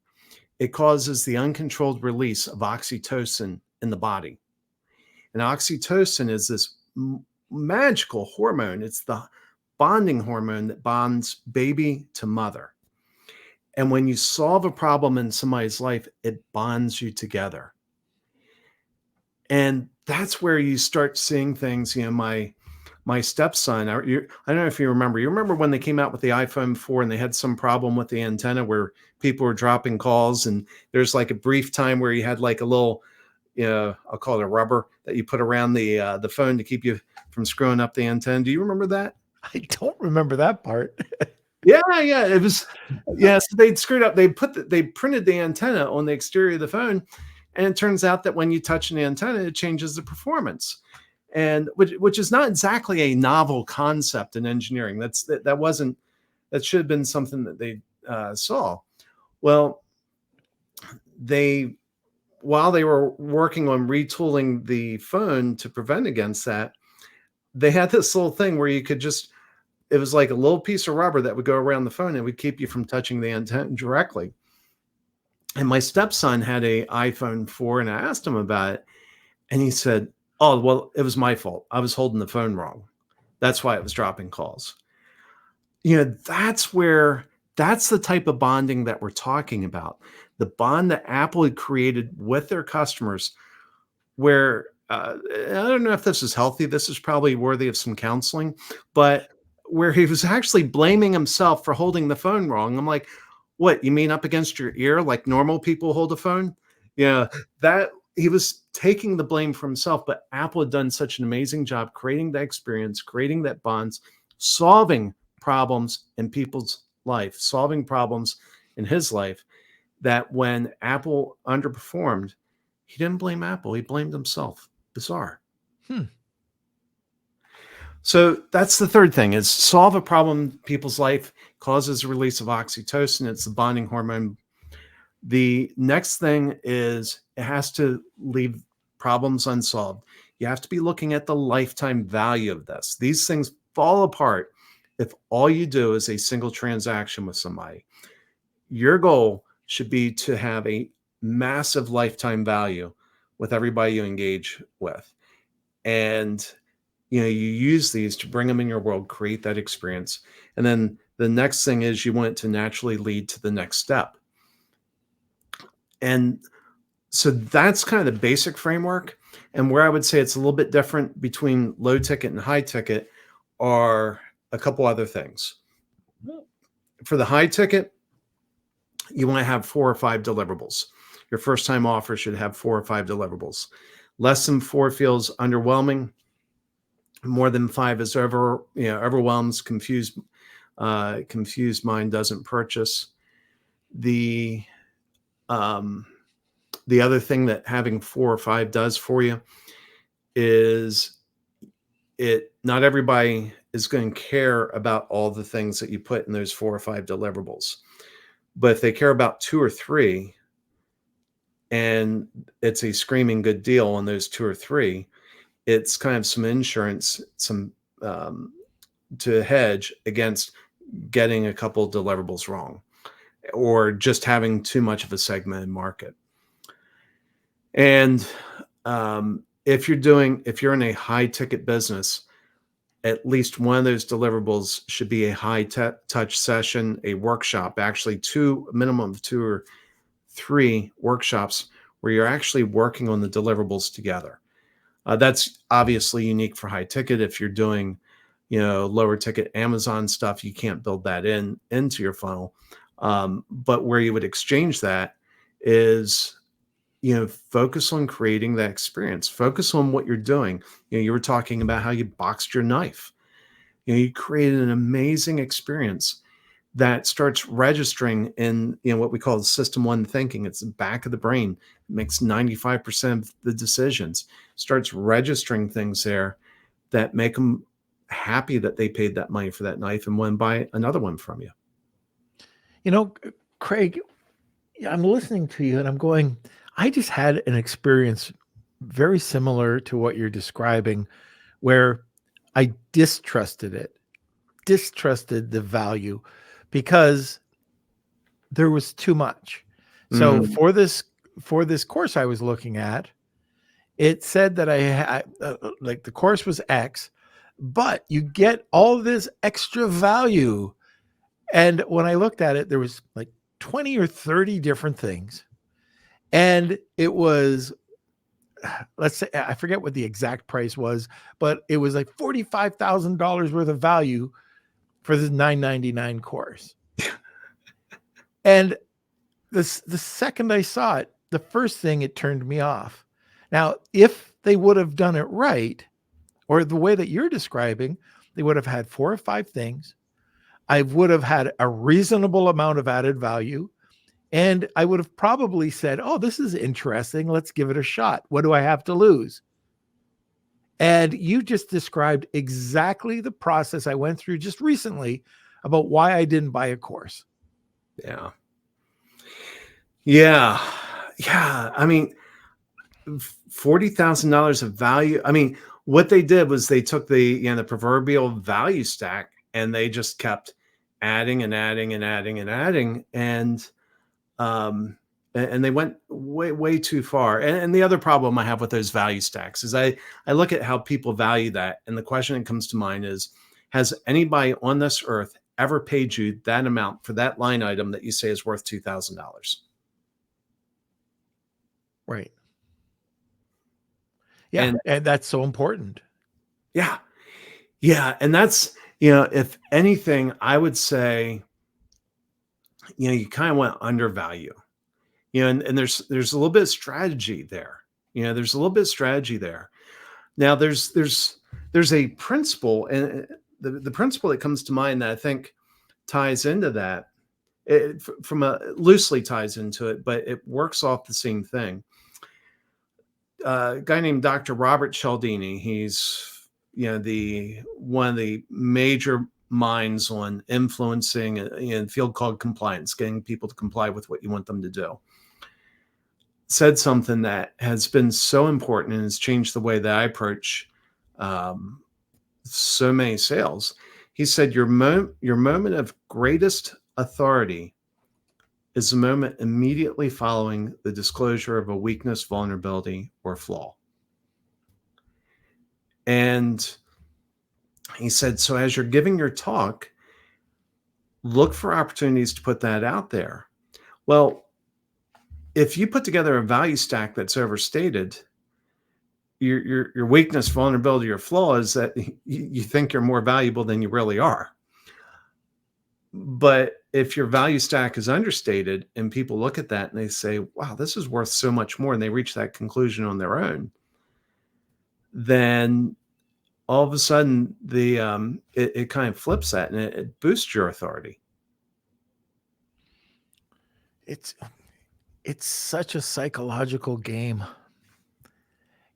it causes the uncontrolled release of oxytocin in the body. And oxytocin is this magical hormone. It's the bonding hormone that bonds baby to mother. And when you solve a problem in somebody's life, it bonds you together. And that's where you start seeing things. My stepson, I don't know if you remember when they came out with the iPhone 4 and they had some problem with the antenna where people were dropping calls, and there's like a brief time where you had like a little, I'll call it a rubber that you put around the phone to keep you from screwing up the antenna. Do you remember that? I don't remember that part. Yeah, it was. So they'd screwed up. They printed the antenna on the exterior of the phone, and it turns out that when you touch an antenna, it changes the performance, and which is not exactly a novel concept in engineering. That should have been something that they saw. Well, while they were working on retooling the phone to prevent against that, they had this little thing where you could it was like a little piece of rubber that would go around the phone and would keep you from touching the antenna directly. And my stepson had a iPhone 4, and I asked him about it, and he said, "Oh, well, it was my fault. I was holding the phone wrong. That's why it was dropping calls." That's the type of bonding that we're talking about. The bond that Apple had created with their customers, where I don't know if this is healthy. This is probably worthy of some counseling, but where he was actually blaming himself for holding the phone wrong. I'm like, "What, you mean up against your ear like normal people hold a phone?" That he was taking the blame for himself, but Apple had done such an amazing job creating that experience, creating that bonds, solving problems in people's life, solving problems in his life, that when Apple underperformed, he didn't blame Apple. He blamed himself. Bizarre. So that's the third thing, is solve a problem in people's life, causes the release of oxytocin. It's the bonding hormone. The next thing is it has to leave problems unsolved. You have to be looking at the lifetime value of this. These things fall apart if all you do is a single transaction with somebody. Your goal should be to have a massive lifetime value with everybody you engage with. And, you use these to bring them in your world, create that experience. And then the next thing is you want it to naturally lead to the next step. And so that's kind of the basic framework. And where I would say it's a little bit different between low ticket and high ticket are a couple other things. For the high ticket, you want to have 4 or 5 deliverables. Your first time offer should have 4 or 5 deliverables. Less than 4 feels underwhelming. More than 5 is overwhelms, confused mind doesn't purchase. The other thing that having 4 or 5 does for you is not everybody is going to care about all the things that you put in those 4 or 5 deliverables. But if they care about 2 or 3, and it's a screaming good deal on those 2 or 3, it's kind of some insurance, to hedge against getting a couple of deliverables wrong, or just having too much of a segmented market. And if you're in a high ticket business, at least one of those deliverables should be a high touch session, a workshop, actually a minimum of 2 or 3 workshops where you're actually working on the deliverables together. That's obviously unique for high ticket. If you're doing, lower ticket Amazon stuff, you can't build that into your funnel. But where you would exchange that is, focus on creating that experience. Focus on what you're doing. You were talking about how you boxed your knife. You created an amazing experience that starts registering in, what we call system 1 thinking. It's the back of the brain. It makes 95% of the decisions. Starts registering things there that make them happy that they paid that money for that knife and want to buy another one from you. Craig, I'm listening to you and I'm going, I just had an experience very similar to what you're describing, where I distrusted the value because there was too much. So for this course I was looking at, it said that I had like the course was X, but you get all this extra value. And when I looked at it, there was like 20 or 30 different things. And it was, let's say, I forget what the exact price was, but it was like $45,000 worth of value for this $9.99 course. And the second I saw it, the first thing, it turned me off. Now, if they would have done it right, or the way that you're describing, they would have had 4 or 5 things. I would have had a reasonable amount of added value. And I would have probably said, oh, this is interesting. Let's give it a shot. What do I have to lose? And you just described exactly the process I went through just recently about why I didn't buy a course. Yeah. Yeah. Yeah. I mean, $40,000 of value. I mean, what they did was they took the proverbial value stack and they just kept adding and adding and adding and adding. And they went way too far. And the other problem I have with those value stacks is I look at how people value that. And the question that comes to mind is, has anybody on this earth ever paid you that amount for that line item that you say is worth $2,000? Right. Yeah. And that's so important. Yeah. Yeah. And that's, if anything, I would say, you kind of want to undervalue, and there's a little bit of strategy there. There's a little bit of strategy there. Now there's a principle, and the principle that comes to mind that I think ties into that, loosely ties into it, but it works off the same thing. A guy named Dr. Robert Cialdini, he's one of the major minds on influencing in a field called compliance, getting people to comply with what you want them to do, said something that has been so important and has changed the way that I approach so many sales. He said, your moment of greatest authority is the moment immediately following the disclosure of a weakness, vulnerability, or flaw. And he said, so as you're giving your talk, look for opportunities to put that out there. Well, if you put together a value stack that's overstated, your weakness, vulnerability, or flaw is that you think you're more valuable than you really are. But if your value stack is understated and people look at that and they say, wow, this is worth so much more, and they reach that conclusion on their own, then all of a sudden it kind of flips that, and it boosts your authority. It's such a psychological game.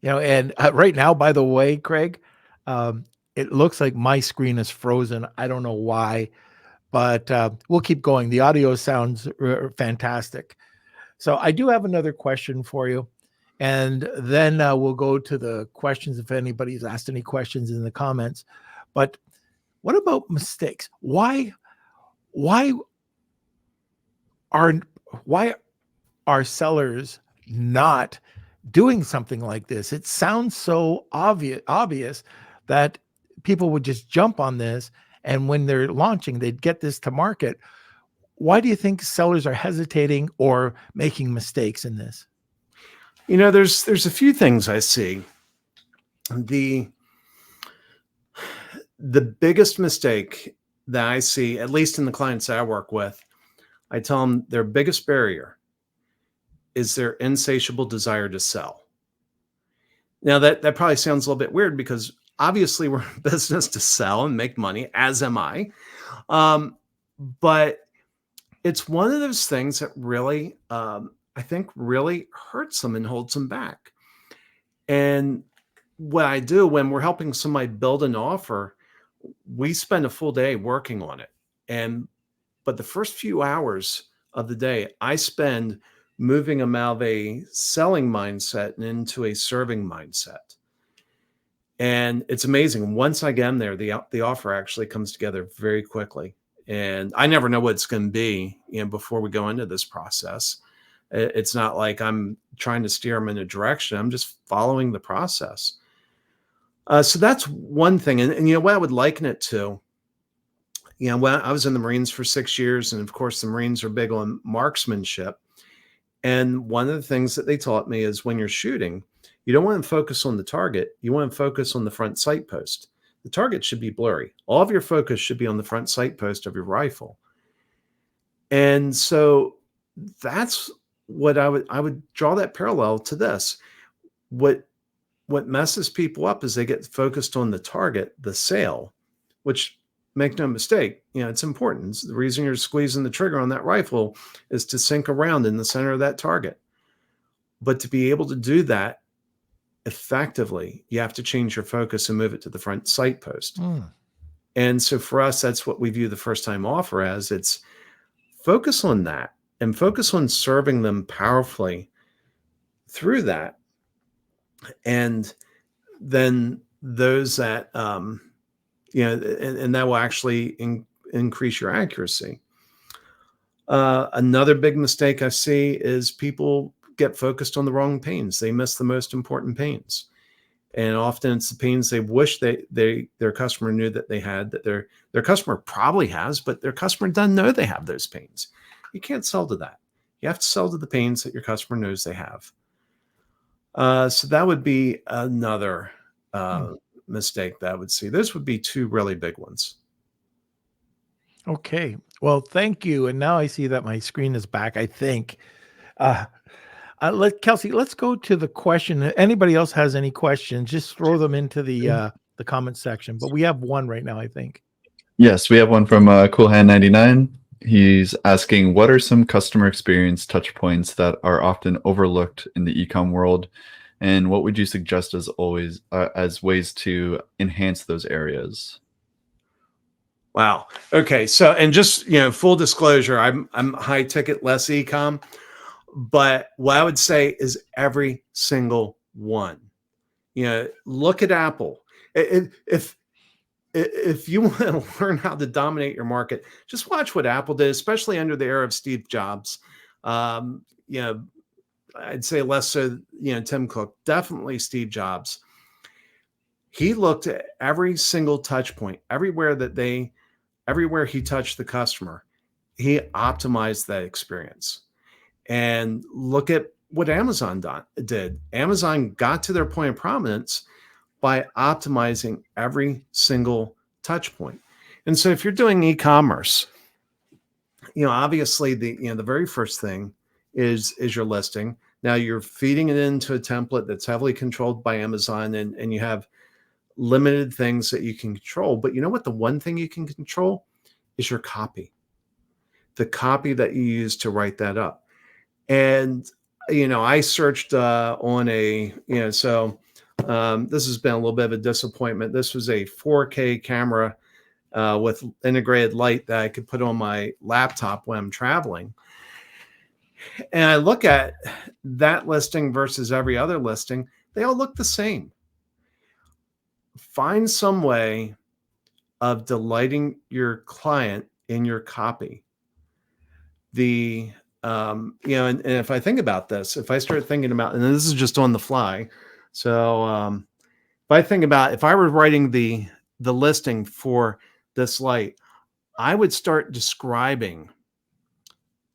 And right now, by the way, Craig, it looks like my screen is frozen. I don't know why, but we'll keep going. The audio sounds fantastic. So I do have another question for you. And then we'll go to the questions if anybody's asked any questions in the comments. But what about mistakes? Why are sellers not doing something like this? It sounds so obvious that people would just jump on this, and when they're launching, they'd get this to market. Why do you think sellers are hesitating or making mistakes in this? There's a few things I see. The biggest mistake that I see, at least in the clients I work with, I tell them their biggest barrier is their insatiable desire to sell. Now that probably sounds a little bit weird, because obviously we're in business to sell and make money, as am I. But it's one of those things that really, I think really hurts them and holds them back. And what I do when we're helping somebody build an offer, we spend a full day working on it. But the first few hours of the day, I spend moving them out of a selling mindset and into a serving mindset. And it's amazing. Once I get them there, the offer actually comes together very quickly. And I never know what it's going to be, before we go into this process. It's not like I'm trying to steer them in a direction. I'm just following the process. So that's one thing. And what I would liken it to, when I was in the Marines for 6 years, and of course the Marines are big on marksmanship. And one of the things that they taught me is when you're shooting, you don't want to focus on the target. You want to focus on the front sight post. The target should be blurry. All of your focus should be on the front sight post of your rifle. And so that's what I would draw that parallel to this. What messes people up is they get focused on the target, the sale, which, make no mistake, it's important. It's the reason you're squeezing the trigger on that rifle is to sink a round in the center of that target. But to be able to do that effectively, you have to change your focus and move it to the front sight post. And so for us, that's what we view the first time offer as. It's focus on that and focus on serving them powerfully through that. And then those that, and that will actually increase your accuracy. Another big mistake I see is people get focused on the wrong pains. They miss the most important pains. And often it's the pains they wish their customer knew that they had, that their customer probably has, but their customer doesn't know they have those pains. You can't sell to that. You have to sell to the pains that your customer knows they have. So that would be another mistake that I would see. Those would be two really big ones. Okay. Well, thank you. And now I see that my screen is back, I think. Kelsey, let's go to the question. Anybody else has any questions, just throw them into the comment section. But we have one right now, I think. Yes, we have one from Coolhand99. He's asking, what are some customer experience touch points that are often overlooked in the e-com world? And what would you suggest as always as ways to enhance those areas? Wow. Okay. So, and just, full disclosure, I'm high ticket, less e-com, but what I would say is every single one. Look at Apple. If if you want to learn how to dominate your market, just watch what Apple did, especially under the era of Steve Jobs. You know, I'd say less so, Tim Cook, definitely Steve Jobs. He looked at every single touch point, everywhere he touched the customer, he optimized that experience. And look at what Amazon did. Amazon got to their point of prominence by optimizing every single touch point. And so if you're doing e-commerce, obviously the very first thing is your listing. Now you're feeding it into a template that's heavily controlled by Amazon, and you have limited things that you can control. But you know what? The one thing you can control is your copy, the copy that you use to write that up. And, I searched on this has been a little bit of a disappointment. This was a 4K camera with integrated light that I could put on my laptop when I'm traveling. And I look at that listing versus every other listing. They all look the same. Find some way of delighting your client in your copy. And if I think about this, if I start thinking about, and this is just on the fly. So if I think about, if I were writing the listing for this light, I would start describing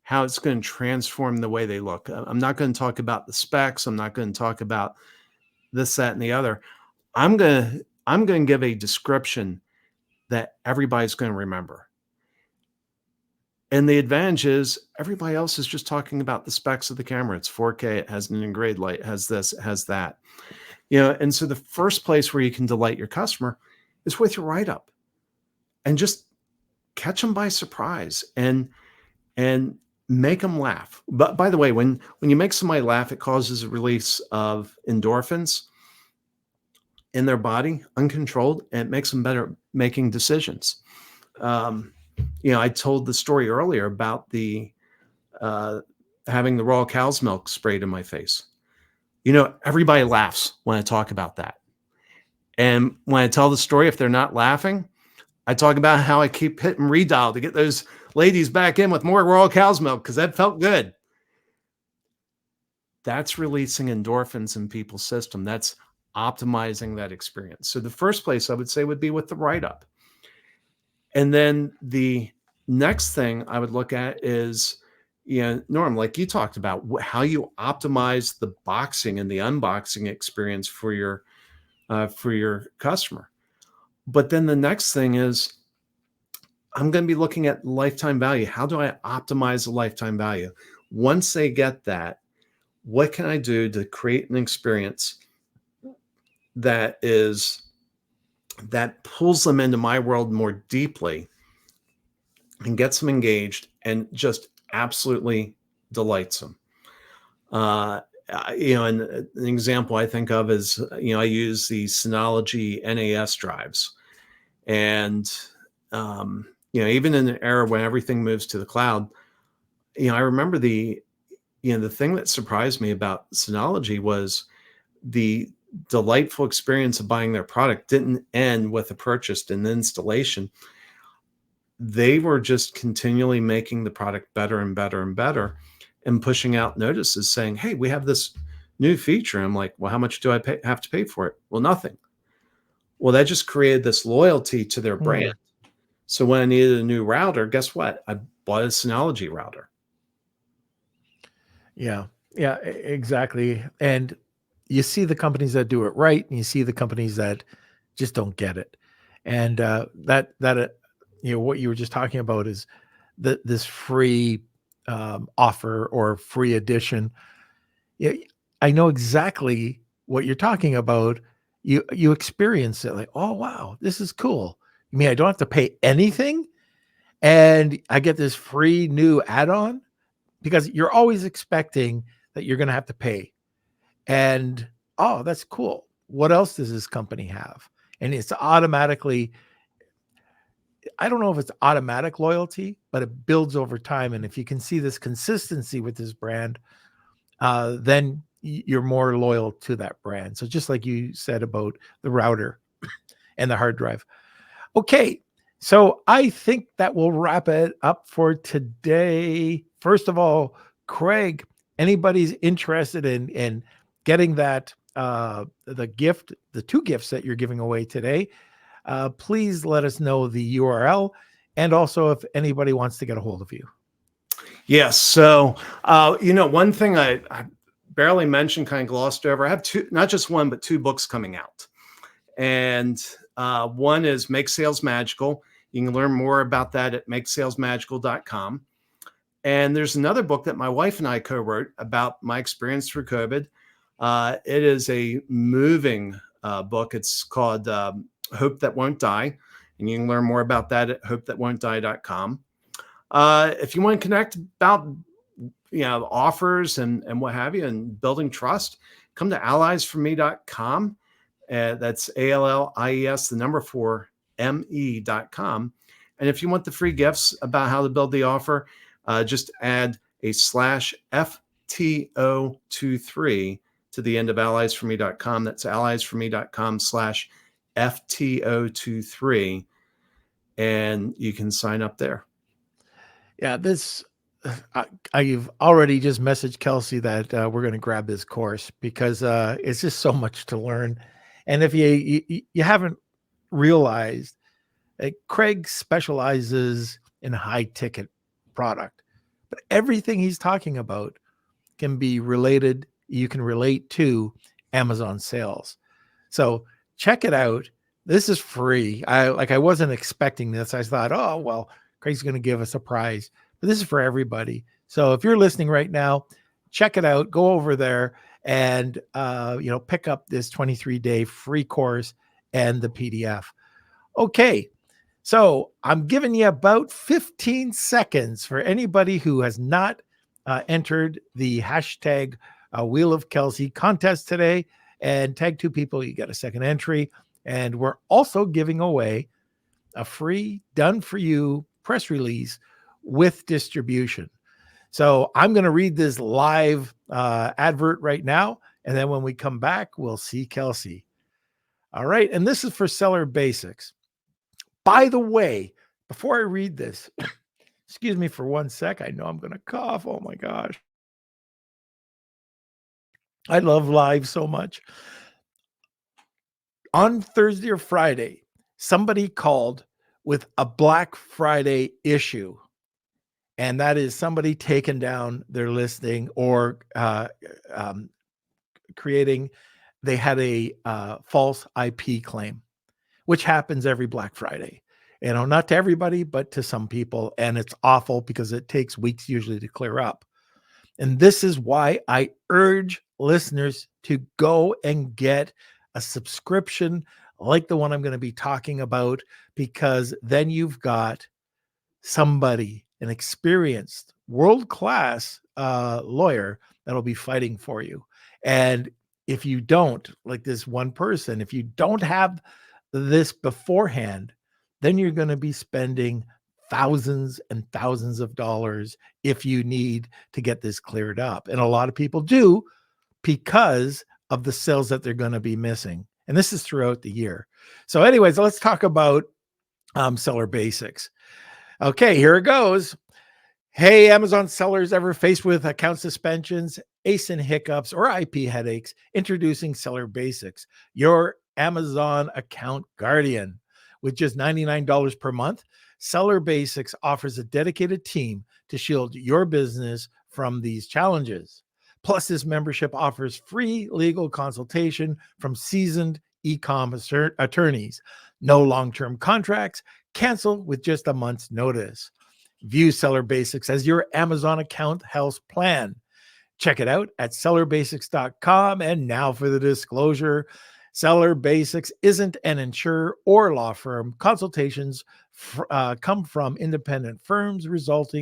how it's going to transform the way they look. I'm not going to talk about the specs. I'm not going to talk about this, that, and the other. I'm going to give a description that everybody's going to remember. And the advantage is everybody else is just talking about the specs of the camera. It's 4K. It has an integrated light. It has this. It has that. And so the first place where you can delight your customer is with your write-up, and just catch them by surprise and make them laugh. But by the way, when you make somebody laugh, it causes a release of endorphins in their body, uncontrolled, and it makes them better making decisions. I told the story earlier about the having the raw cow's milk sprayed in my face. Everybody laughs when I talk about that. And when I tell the story, if they're not laughing, I talk about how I keep hitting redial to get those ladies back in with more raw cow's milk because that felt good. That's releasing endorphins in people's system. That's optimizing that experience. So the first place I would say would be with the write-up. And then the next thing I would look at is, Norm, like you talked about, how you optimize the boxing and the unboxing experience for your customer. But then the next thing is, I'm going to be looking at lifetime value. How do I optimize the lifetime value? Once they get that, what can I do to create an experience that pulls them into my world more deeply and gets them engaged and just absolutely delights them? And an example I think of is, I use the Synology NAS drives. And, even in an era when everything moves to the cloud, I remember the thing that surprised me about Synology was the delightful experience of buying their product didn't end with a purchase and installation. They were just continually making the product better and better and better, and pushing out notices saying, hey, we have this new feature. I'm like, well, how much do I have to pay for it? Well, nothing. Well, that just created this loyalty to their brand. So when I needed a new router, guess what? I bought a Synology router. Yeah, exactly. And you see the companies that do it right, and you see the companies that just don't get it. And what you were just talking about is this free offer or free edition. Yeah, I know exactly what you're talking about. You experience it like, oh wow, this is cool. You mean I don't have to pay anything, and I get this free new add-on? Because you're always expecting that you're going to have to pay. And oh, that's cool. What else does this company have? And it's automatically, I don't know if it's automatic loyalty, but it builds over time. And if you can see this consistency with this brand, then you're more loyal to that brand. So just like you said about the router and the hard drive. Okay, so I think that will wrap it up for today. First of all, Craig, anybody's interested in getting that the gift, the two gifts that you're giving away today, please let us know the URL, and also if anybody wants to get a hold of you. Yes. So, one thing I barely mentioned, kind of glossed over, I have two, not just one, but two books coming out. And one is Make Sales Magical. You can learn more about that at makesalesmagical.com. And there's another book that my wife and I co-wrote about my experience through COVID. It is a moving book. It's called Hope That Won't Die. And you can learn more about that at hopethatwon'tdie.com. If you want to connect about offers and what have you, and building trust, come to alliesforme.com. That's ALLIES, the number 4 ME.com. And if you want the free gifts about how to build the offer, just add a /FTO23 to the end of alliesforme.com. That's alliesforme.com/FTO23. And you can sign up there. Yeah, this I've already just messaged Kelsey that we're going to grab this course because it's just so much to learn. And if you haven't realized, Craig specializes in high ticket product, but everything he's talking about can be related. You can relate to Amazon sales. So check it out. This is free. I wasn't expecting this. I thought, oh, well, Craig's going to give us a prize, but this is for everybody. So if you're listening right now, check it out, go over there and, pick up this 23-day free course and the PDF. Okay. So I'm giving you about 15 seconds for anybody who has not entered the hashtag Wheel of Kelsey contest today, and tag 2 people, you get a second entry. And we're also giving away a free done for you press release with distribution. So I'm going to read this live advert right now. And then when we come back, we'll see Kelsey. All right. And this is for Seller Basics. By the way, before I read this, excuse me for one sec. I know I'm going to cough. Oh my gosh. I love live so much. On Thursday or Friday, somebody called with a Black Friday issue. And that is somebody taking down their listing or they had a false IP claim, which happens every Black Friday. Not to everybody, but to some people. And it's awful because it takes weeks usually to clear up. And this is why I urge listeners to go and get a subscription like the one I'm going to be talking about, because then you've got somebody, an experienced world-class lawyer that'll be fighting for you. And if you don't, like this one person, if you don't have this beforehand, then you're going to be spending thousands and thousands of dollars if you need to get this cleared up. And a lot of people do because of the sales that they're going to be missing. And this is throughout the year. So anyways, let's talk about Seller Basics. Okay, here it goes. Hey, Amazon sellers, ever faced with account suspensions, ASIN hiccups, or IP headaches? Introducing Seller Basics, your Amazon account guardian. With just $99 per month, Seller Basics offers a dedicated team to shield your business from these challenges. Plus, this membership offers free legal consultation from seasoned e-commerce attorneys. No long-term contracts. Cancel with just a month's notice. View Seller Basics as your Amazon account health plan. Check it out at sellerbasics.com. And now for the disclosure. Seller Basics isn't an insurer or law firm. Consultations come from independent firms. Results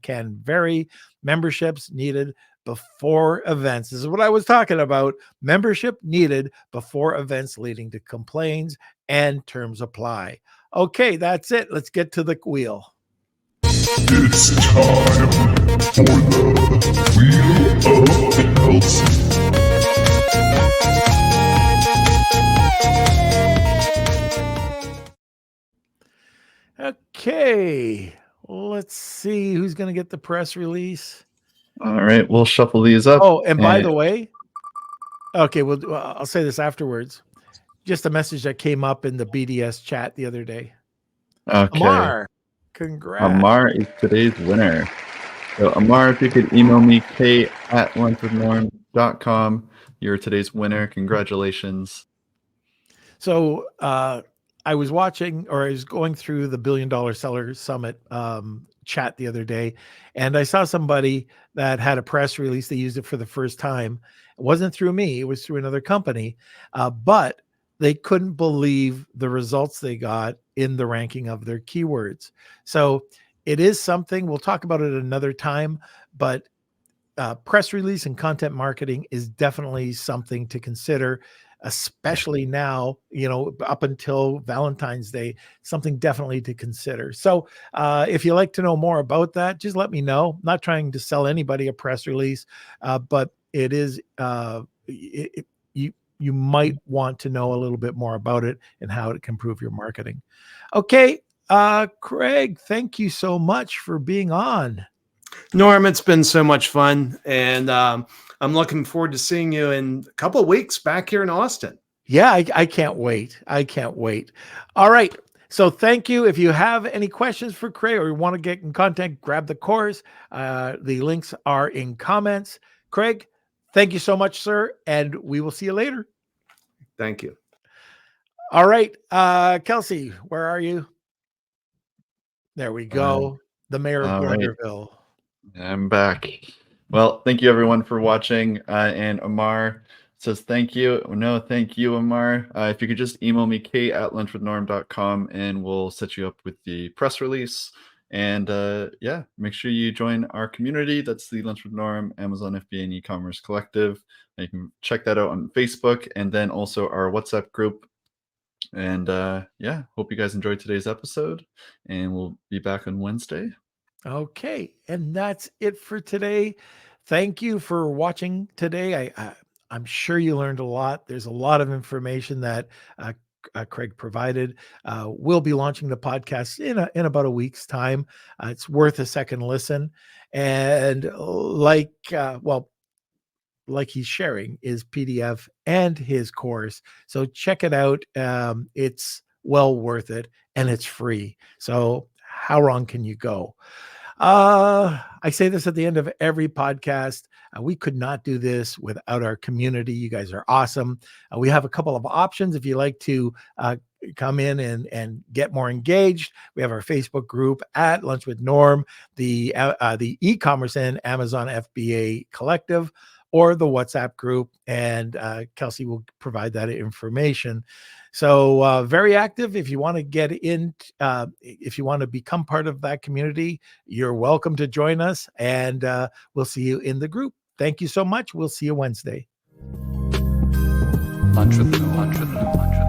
can vary. Memberships needed before events. This is what I was talking about. Membership needed before events leading to complaints, and terms apply. Okay, that's it. Let's get to the wheel. It's time for the Wheel of Kelsey. Okay. Let's see who's going to get the press release. All right, we'll shuffle these up. Oh, and by the way, okay, well, I'll say this afterwards. Just a message that came up in the BDS chat the other day. Okay. Amar, congrats. Amar is today's winner. So Amar, if you could email me, k@lunchwithnorm.com. You're today's winner. Congratulations. So I was watching, or I was going through the $1 Billion Seller Summit chat the other day, and I saw somebody that had a press release. They used it for the first time. It wasn't through me. It was through another company, but they couldn't believe the results they got in the ranking of their keywords. So it is something, we'll talk about it another time, but press release and content marketing is definitely something to consider, especially now, up until Valentine's Day, something definitely to consider. So if you like to know more about that, just let me know. I'm not trying to sell anybody a press release, but it is, you might want to know a little bit more about it and how it can improve your marketing. Okay. Craig, thank you so much for being on. Norm, it's been so much fun, and I'm looking forward to seeing you in a couple of weeks back here in Austin. Yeah, I can't wait. I can't wait. All right. So thank you. If you have any questions for Craig or you want to get in contact, grab the course. The links are in comments. Craig, thank you so much, sir, and we will see you later. Thank you. All right. Kelsey, where are you? There we go. The mayor of Gardnerville. I'm back. Well, thank you everyone for watching. And Amar says thank you. No, thank you, Amar. If you could just email me, k@lunchwithnorm.com, and we'll set you up with the press release. And yeah, make sure you join our community. That's the Lunch with Norm, Amazon FBA and e-commerce collective. And you can check that out on Facebook, and then also our WhatsApp group. And yeah, hope you guys enjoyed today's episode, and we'll be back on Wednesday. Okay, and that's it for today. Thank you for watching today. I'm sure you learned a lot. There's a lot of information that Craig provided. We'll be launching the podcast in about a week's time. It's worth a second listen. And like he's sharing his PDF and his course. So check it out. It's well worth it, and it's free. So how wrong can you go? I say this at the end of every podcast. We could not do this without our community. You guys are awesome. We have a couple of options if you like to come in and get more engaged. We have our Facebook group at Lunch with Norm, the e-commerce and Amazon FBA collective, or the WhatsApp group, and Kelsey will provide that information. So very active. If you want to get in, if you want to become part of that community, you're welcome to join us, and we'll see you in the group. Thank you so much. We'll see you Wednesday. Lunch with Norm.